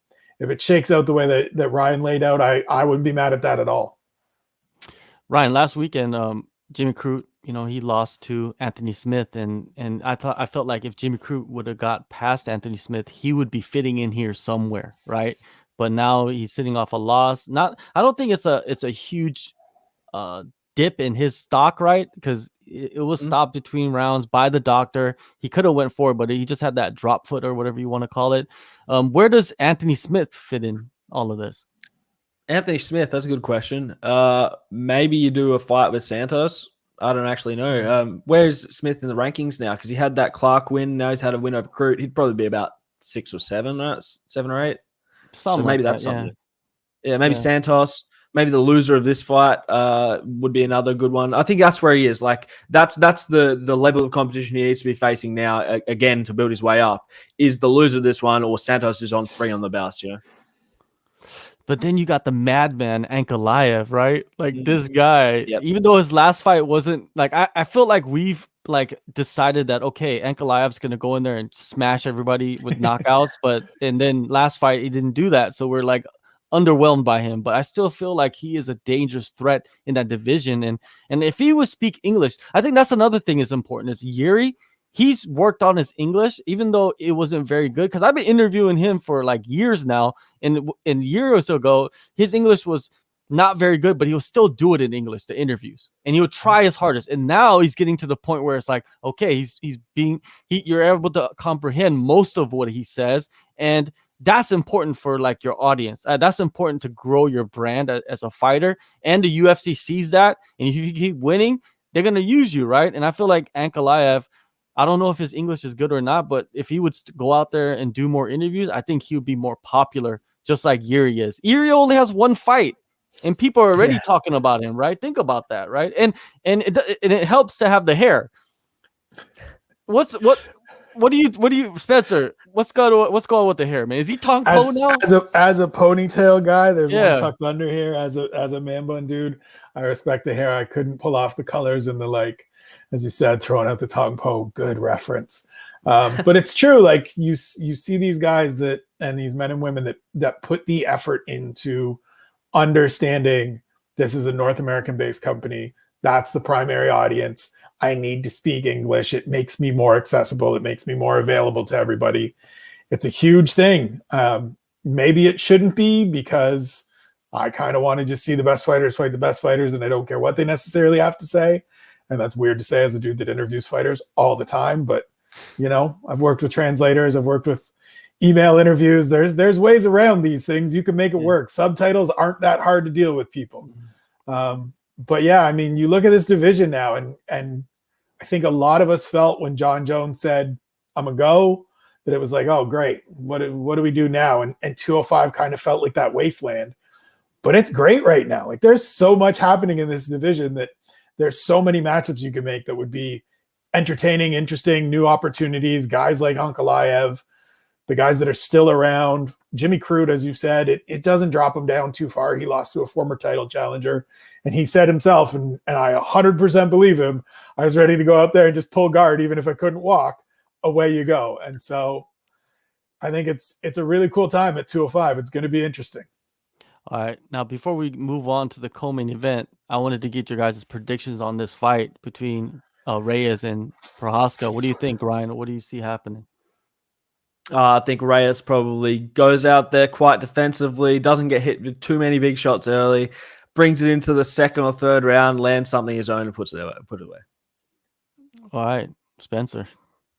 if it shakes out the way that Ryan laid out, I wouldn't be mad at that at all. Ryan, last weekend, Jimmy Crute, he lost to Anthony Smith, and I felt like if Jimmy Crute would have got past Anthony Smith, he would be fitting in here somewhere, right? But now he's sitting off a loss. I don't think it's a huge dip in his stock, right? Because it was stopped between rounds by the doctor. He could have went forward, but he just had that drop foot or whatever you want to call it. Where does Anthony Smith fit in all of this? Anthony Smith, that's a good question. Maybe you do a fight with Santos. I don't actually know. Where's Smith in the rankings now? Because he had that Clark win. Now he's had a win over Crute. He'd probably be about 6 or 7, right? 7 or 8. Something so maybe like that's that, something. Yeah, maybe Santos. Maybe the loser of this fight would be another good one. I think that's where he is. Like that's the level of competition he needs to be facing now again to build his way up. Is the loser of this one, or Santos is on 3 on the best, But then you got the madman Ankalaev, right? Like this guy, even though his last fight wasn't like, I feel like we've like decided that, okay, Ankalaev's going to go in there and smash everybody with knockouts. And then last fight, he didn't do that. So we're like underwhelmed by him, but I still feel like he is a dangerous threat in that division. And if he would speak English, I think that's another thing is important is Jiri. He's worked on his English, even though it wasn't very good. Because I've been interviewing him for like years now. And years ago, his English was not very good, but he will still do it in English, the interviews. And he would try his hardest. And now he's getting to the point where it's like, okay, you're able to comprehend most of what he says. And that's important for like your audience. That's important to grow your brand as a fighter. And the UFC sees that. And if you keep winning, they're going to use you, right? And I feel like Ankalaev, I don't know if his English is good or not, but if he would go out there and do more interviews, I think he would be more popular, just like Jiri is. Jiri only has 1 fight, and people are already talking about him, right? Think about that, right? And it helps to have the hair. What do you, Spencer? What's going on with the hair, man? Is he Tong Po now? As a ponytail guy, there's one tucked under here. As a man bun dude, I respect the hair. I couldn't pull off the colors and the like. As you said, throwing out the Tong Po, good reference. But it's true. Like you see these guys and these men and women that put the effort into understanding this is a North American based company. That's the primary audience. I need to speak English. It makes me more accessible. It makes me more available to everybody. It's a huge thing. Maybe it shouldn't be because I kind of want to just see the best fighters fight the best fighters and I don't care what they necessarily have to say. And that's weird to say as a dude that interviews fighters all the time. But, I've worked with translators. I've worked with email interviews. There's ways around these things. You can make it work. Subtitles aren't that hard to deal with people. But yeah, I mean, you look at this division now and I think a lot of us felt when John Jones said, I'm a go, that it was like, oh, great. What do we do now? And 205 kind of felt like that wasteland. But it's great right now. Like there's so much happening in this division that there's so many matchups you can make that would be entertaining, interesting, new opportunities. Guys like Ankalaev, the guys that are still around. Jimmy Crute, as you said, it doesn't drop him down too far. He lost to a former title challenger. And he said himself, and I 100% believe him, I was ready to go out there and just pull guard even if I couldn't walk. Away you go. And so I think it's a really cool time at 205. It's going to be interesting. All right. Now, before we move on to the co-main event, I wanted to get your guys' predictions on this fight between Reyes and Prohaska. What do you think, Ryan? What do you see happening? I think Reyes probably goes out there quite defensively, doesn't get hit with too many big shots early, brings it into the second or third round, lands something his own and put it away. All right. Spencer.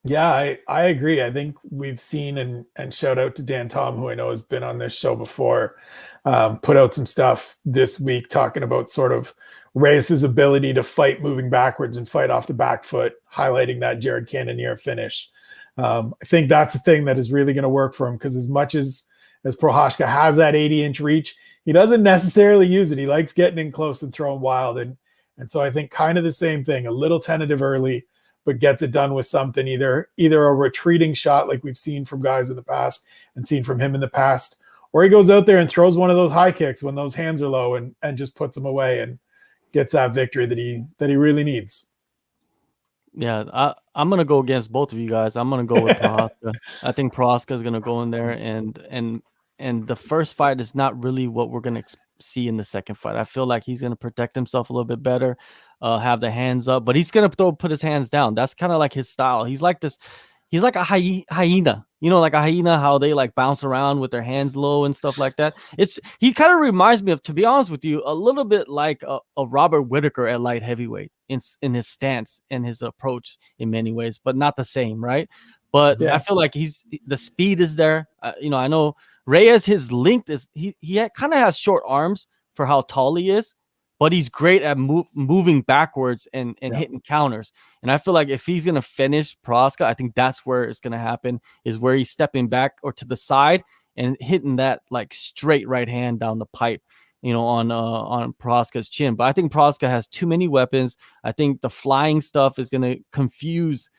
Yeah, I agree. I think we've seen, and shout out to Dan Tom, who I know has been on this show before, put out some stuff this week talking about sort of Reyes' ability to fight moving backwards and fight off the back foot, highlighting that Jared Cannonier finish. I think that's a thing that is really going to work for him, because as much as Prohaska has that 80-inch reach, he doesn't necessarily use it. He likes getting in close and throwing wild. And so I think kind of the same thing, a little tentative early, but gets it done with something, either a retreating shot like we've seen from guys in the past and seen from him in the past, or he goes out there and throws one of those high kicks when those hands are low and just puts them away and gets that victory that he really needs. Yeah, I'm gonna go against both of you guys. I'm gonna go with Prohaska. I think Prohaska is gonna go in there, and the first fight is not really what we're gonna see in the second fight. I feel like he's gonna protect himself a little bit better, have the hands up, but he's gonna put his hands down. That's kind of like his style. He's like this. He's like a hyena, like a hyena, how they like bounce around with their hands low and stuff like that. He kind of reminds me of, to be honest with you, a little bit like a Robert Whittaker at light heavyweight in his stance and his approach in many ways, but not the same, right? But yeah. I feel like the speed is there. I know Reyes, his length is he kind of has short arms for how tall he is, but he's great at moving backwards and hitting counters. And I feel like if he's going to finish Prohaska, I think that's where it's going to happen, is where he's stepping back or to the side and hitting that like straight right hand down the pipe, on Prohaska's chin. But I think Prohaska has too many weapons. I think the flying stuff is going to confuse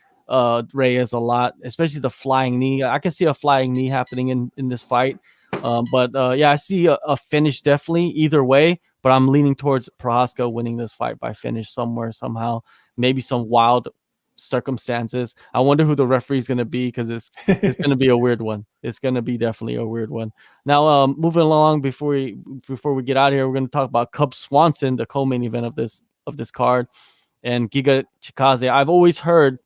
Reyes a lot, especially the flying knee. I can see a flying knee happening in this fight. But I see a finish definitely either way. But I'm leaning towards Prohaska winning this fight by finish somewhere, somehow. Maybe some wild circumstances. I wonder who the referee is going to be, because it's going to be a weird one. It's going to be definitely a weird one. Now, moving along, before we get out of here, we're going to talk about Cub Swanson, the co-main event of this card, and Giga Chikadze. I've always heard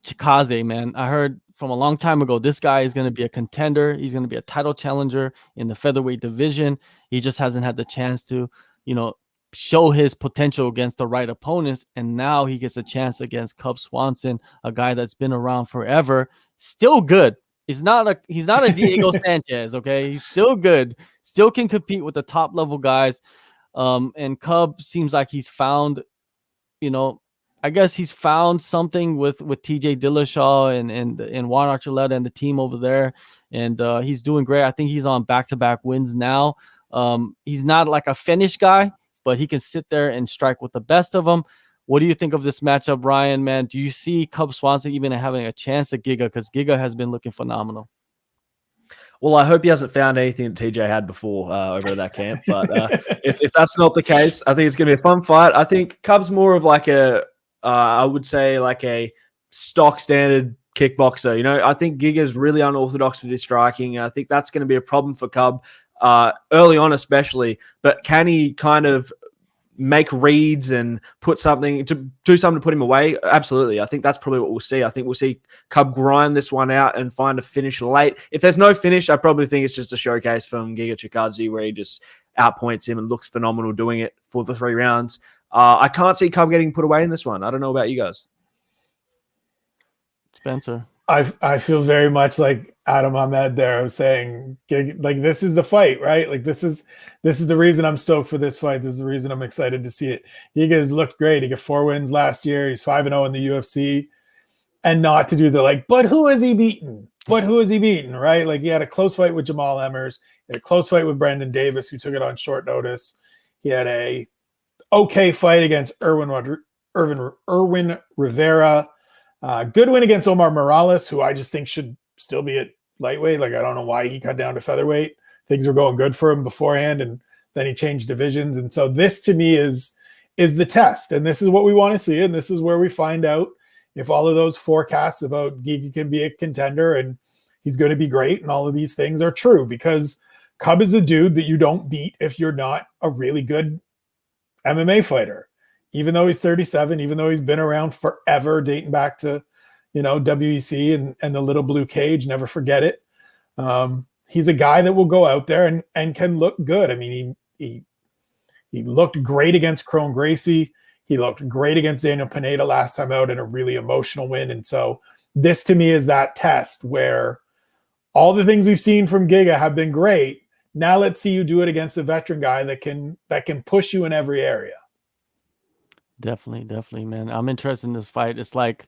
Chikadze, man. I heard from a long time ago, this guy is going to be a contender. He's going to be a title challenger in the featherweight division. He just hasn't had the chance to, show his potential against the right opponents. And now he gets a chance against Cub Swanson, a guy that's been around forever. Still good. He's not a Diego Sanchez. Okay. He's still good. Still can compete with the top level guys. And Cub seems like he's found, I guess he's found something with TJ Dillashaw and Juan Archuleta and the team over there. And he's doing great. I think he's on back-to-back wins now. He's not like a finish guy, but he can sit there and strike with the best of them. What do you think of this matchup, Ryan, man? Do you see Cub Swanson even having a chance at Giga? Because Giga has been looking phenomenal. Well, I hope he hasn't found anything that TJ had before over at that camp. But if that's not the case, I think it's going to be a fun fight. I think Cub's more of like I would say like a stock standard kickboxer. I think Giga's really unorthodox with his striking. I think that's going to be a problem for Cub early on, especially. But can he kind of make reads and do something to put him away? Absolutely. I think that's probably what we'll see. I think we'll see Cub grind this one out and find a finish late. If there's no finish, I probably think it's just a showcase from Giga Chikadze where he just outpoints him and looks phenomenal doing it for the 3 rounds. I can't see Cub getting put away in this one. I don't know about you guys. Spencer. I feel very much like Adam Ahmed there. I was saying, like, this is the fight, right? Like, this is the reason I'm stoked for this fight. This is the reason I'm excited to see it. Giga has looked great. He got 4 wins last year. He's 5-0 in the UFC. And not to do the like, but who has he beaten? But who has he beaten, right? Like, he had a close fight with Jamal Emmers. He had a close fight with Brandon Davis, who took it on short notice. He had a okay fight against Irwin Rivera. Good win against Omar Morales, who I just think should still be at lightweight. Like, I don't know why he cut down to featherweight. Things were going good for him beforehand, and then he changed divisions. And so this, to me, is the test. And this is what we want to see. And this is where we find out if all of those forecasts about Giga can be a contender and he's going to be great and all of these things are true, because Cub is a dude that you don't beat if you're not a really good MMA fighter. Even though he's 37, even though he's been around forever, dating back to, WEC and the little blue cage, never forget it. He's a guy that will go out there and can look good. I mean, he looked great against Kron Gracie. He looked great against Daniel Pineda last time out in a really emotional win. And so this, to me, is that test where all the things we've seen from Giga have been great. Now let's see you do it against a veteran guy that can push you in every area. Definitely, man. I'm interested in this fight. It's like,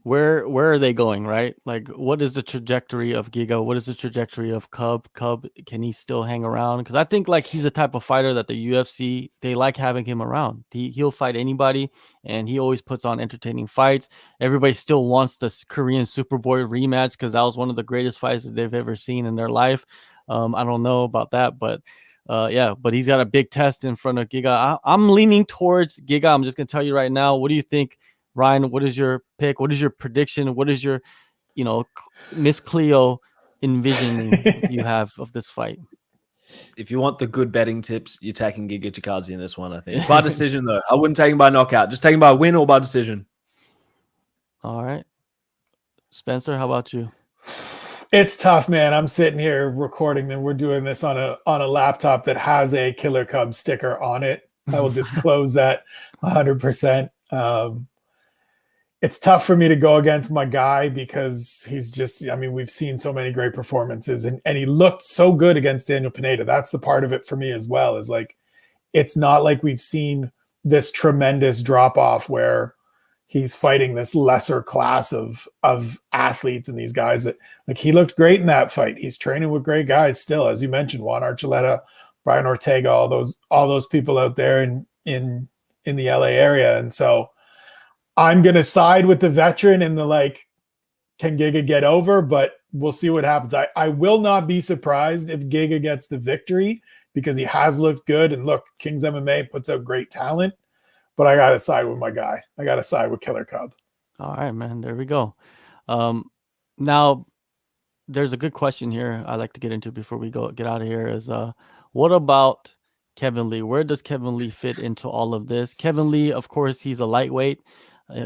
where are they going, right? Like, what is the trajectory of Giga? What is the trajectory of Cub? Can he still hang around? Because I think, like, he's the type of fighter that the UFC, they like having him around. He'll fight anybody, and he always puts on entertaining fights. Everybody still wants this Korean Superboy rematch, because that was one of the greatest fights that they've ever seen in their life. I don't know about that, but but he's got a big test in front of Giga. I'm leaning towards Giga. I'm just gonna tell you right now. What do you think, Ryan? What is your pick? What is your prediction? What is your, Miss Cleo envisioning you have of this fight? If you want the good betting tips, you're taking Giga Chikadze in this one, I think. By decision, though. I wouldn't take him by knockout. Just take him by win or by decision. All right. Spencer, how about you? It's tough, man. I'm sitting here recording, and we're doing this on a laptop that has a Killer Cub sticker on it. I will disclose that 100%. It's tough for me to go against my guy, because he's just, we've seen so many great performances, and he looked so good against Daniel Pineda. That's the part of it for me as well, is like, it's not like we've seen this tremendous drop off where he's fighting this lesser class of athletes and these guys that, like, he looked great in that fight. He's training with great guys still, as you mentioned, Juan Archuleta, Brian Ortega, all those people out there in the LA area. And so I'm going to side with the veteran in the, like, can Giga get over? But we'll see what happens. I will not be surprised if Giga gets the victory, because he has looked good. And look, Kings MMA puts out great talent. But I got to side with my guy. I got to side with Killer Cub. All right, man. There we go. Now, there's a good question here I'd like to get into before we get out of here is, what about Kevin Lee? Where does Kevin Lee fit into all of this? Kevin Lee, of course, he's a lightweight,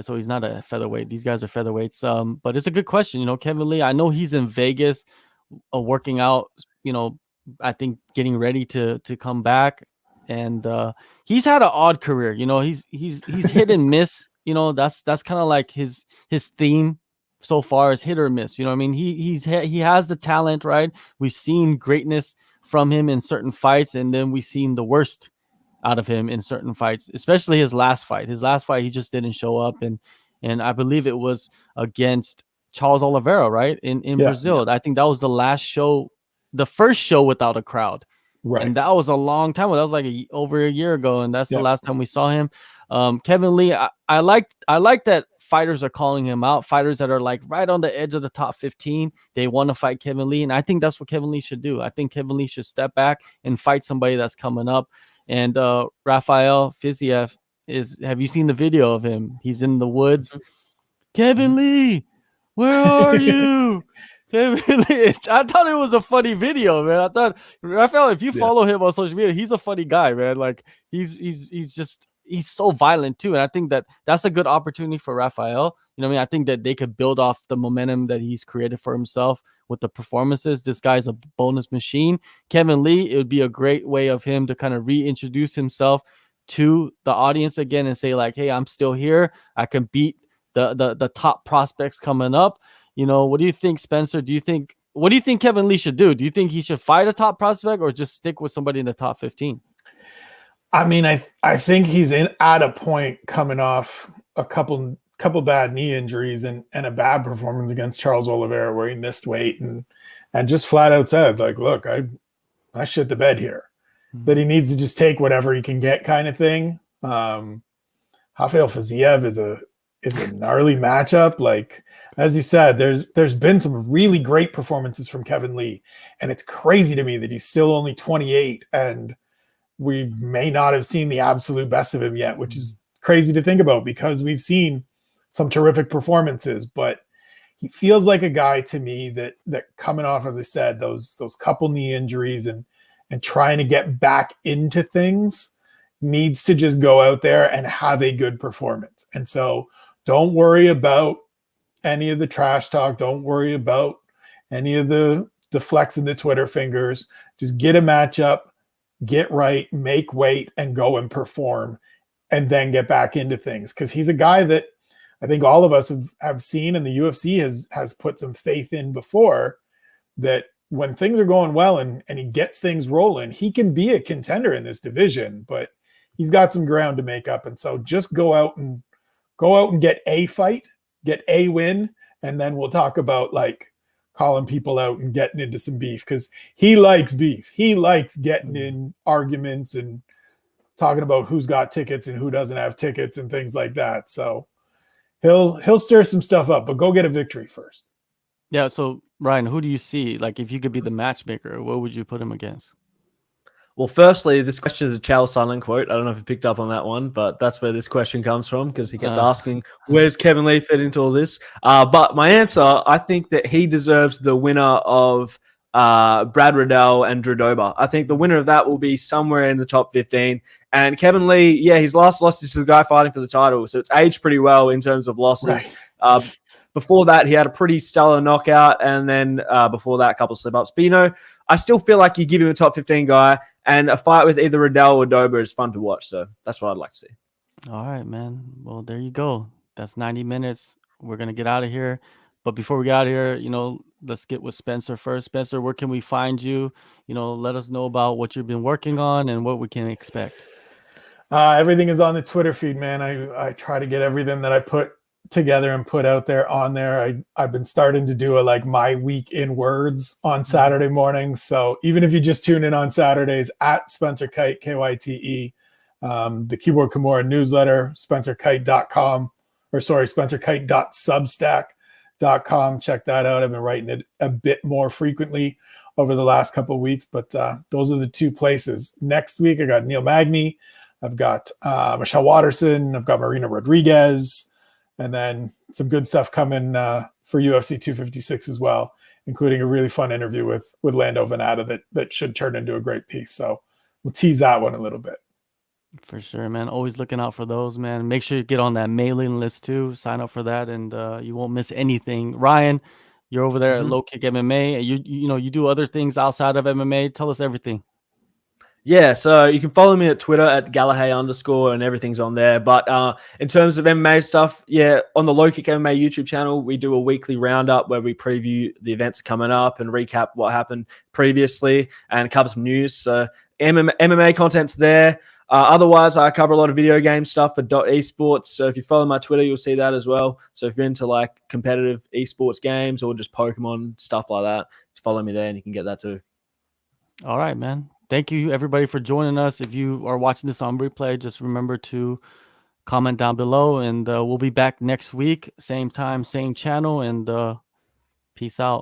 so he's not a featherweight. These guys are featherweights. But it's a good question. Kevin Lee, I know he's in Vegas working out, I think getting ready to come back. And he's had an odd career. He's hit and miss. That's kind of like his theme so far is hit or miss. He has the talent, right? We've seen greatness from him in certain fights, and then we've seen the worst out of him in certain fights, especially his last fight. His last fight, he just didn't show up, and I believe it was against Charles Oliveira, right? In Brazil. I think that was the last show, the first show without a crowd. Right. And that was a long time ago. That was like over a year ago, and that's the last time we saw him. Kevin Lee, I like that fighters are calling him out. Fighters that are like right on the edge of the top 15, they want to fight Kevin Lee, and I think that's what Kevin Lee should do. I think Kevin Lee should step back and fight somebody that's coming up. And Rafael Fiziev have you seen the video of him? He's in the woods. Kevin Lee, where are you? I thought it was a funny video, man. I thought Rafael, if you follow him on social media, he's a funny guy, man. Like he's so violent too, and I think that's a good opportunity for Rafael. I think that they could build off the momentum that he's created for himself with the performances. This guy's a bonus machine. Kevin Lee, it would be a great way of him to kind of reintroduce himself to the audience again and say like, hey, I'm still here. I can beat the top prospects coming up. What do you think, Spencer? Do you think what do you think Kevin Lee should do? Do you think he should fight a top prospect or just stick with somebody in the top 15? I mean, I think he's at a point coming off a couple bad knee injuries and a bad performance against Charles Oliveira where he missed weight and just flat out said, like, look, I shit the bed here. That he needs to just take whatever he can get, kind of thing. Rafael Fiziev is a gnarly matchup. Like, as you said, there's been some really great performances from Kevin Lee, and it's crazy to me that he's still only 28 and we may not have seen the absolute best of him yet, which is crazy to think about because we've seen some terrific performances, but he feels like a guy to me that coming off, as I said, those couple knee injuries and trying to get back into things needs to just go out there and have a good performance. And so don't worry about any of the trash talk. Don't worry about any of the flex in the Twitter fingers. Just get a matchup, get right, make weight, and go and perform, and then get back into things. Because he's a guy that I think all of us have seen, and the UFC has put some faith in before, that when things are going well and he gets things rolling, he can be a contender in this division, but he's got some ground to make up. And so just go out and get a fight, get a win, and then we'll talk about like calling people out and getting into some beef, because he likes beef. He likes getting in arguments and talking about who's got tickets and who doesn't have tickets and things like that. So he'll stir some stuff up, but go get a victory first. Yeah. So Ryan, who do you see? Like, if you could be the matchmaker, what would you put him against? Well, firstly, this question is a Chael Sonnen quote. I don't know if you picked up on that one, but that's where this question comes from because he kept asking, where's Kevin Lee fit into all this? But my answer, I think that he deserves the winner of Brad Riddell and Drew Dober. I think the winner of that will be somewhere in the top 15. And Kevin Lee, yeah, his last loss is to the guy fighting for the title, so it's aged pretty well in terms of losses. Right. Before that, he had a pretty stellar knockout, and then before that, a couple of slip-ups. But, I still feel like you give him a top 15 guy, and a fight with either Riddell or Dober is fun to watch. So that's what I'd like to see. All right, man. Well, there you go. That's 90 minutes. We're going to get out of here. But before we get out of here, let's get with Spencer first. Spencer, where can we find you? Let us know about what you've been working on and what we can expect. Everything is on the Twitter feed, man. I try to get everything that I put together and put out there on there. I've been starting to do my week in words on Saturday mornings. So even if you just tune in on Saturdays at Spencer Kyte, Kyte, the Keyboard Kimura newsletter, spencerkyte.com, spencerkyte.substack.com. Check that out. I've been writing it a bit more frequently over the last couple of weeks, but those are the two places. Next week, I got Neil Magny. I've got Michelle Watterson. I've got Marina Rodriguez. And then some good stuff coming for UFC 256 as well, including a really fun interview with Lando Venata that should turn into a great piece. So we'll tease that one a little bit. For sure, man. Always looking out for those, man. Make sure you get on that mailing list too. Sign up for that, and you won't miss anything. Ryan, you're over there at Low Kick MMA. You do other things outside of MMA. Tell us everything. Yeah, so you can follow me at Twitter at @Gallahey_ and everything's on there. But in terms of MMA stuff, yeah, on the Low Kick MMA YouTube channel, we do a weekly roundup where we preview the events coming up and recap what happened previously and cover some news. So MMA content's there. Otherwise, I cover a lot of video game stuff for .esports. So if you follow my Twitter, you'll see that as well. So if you're into competitive esports games or just Pokemon, stuff like that, just follow me there and you can get that too. All right, man. Thank you, everybody, for joining us. If you are watching this on replay, just remember to comment down below, and we'll be back next week. Same time, same channel, and peace out.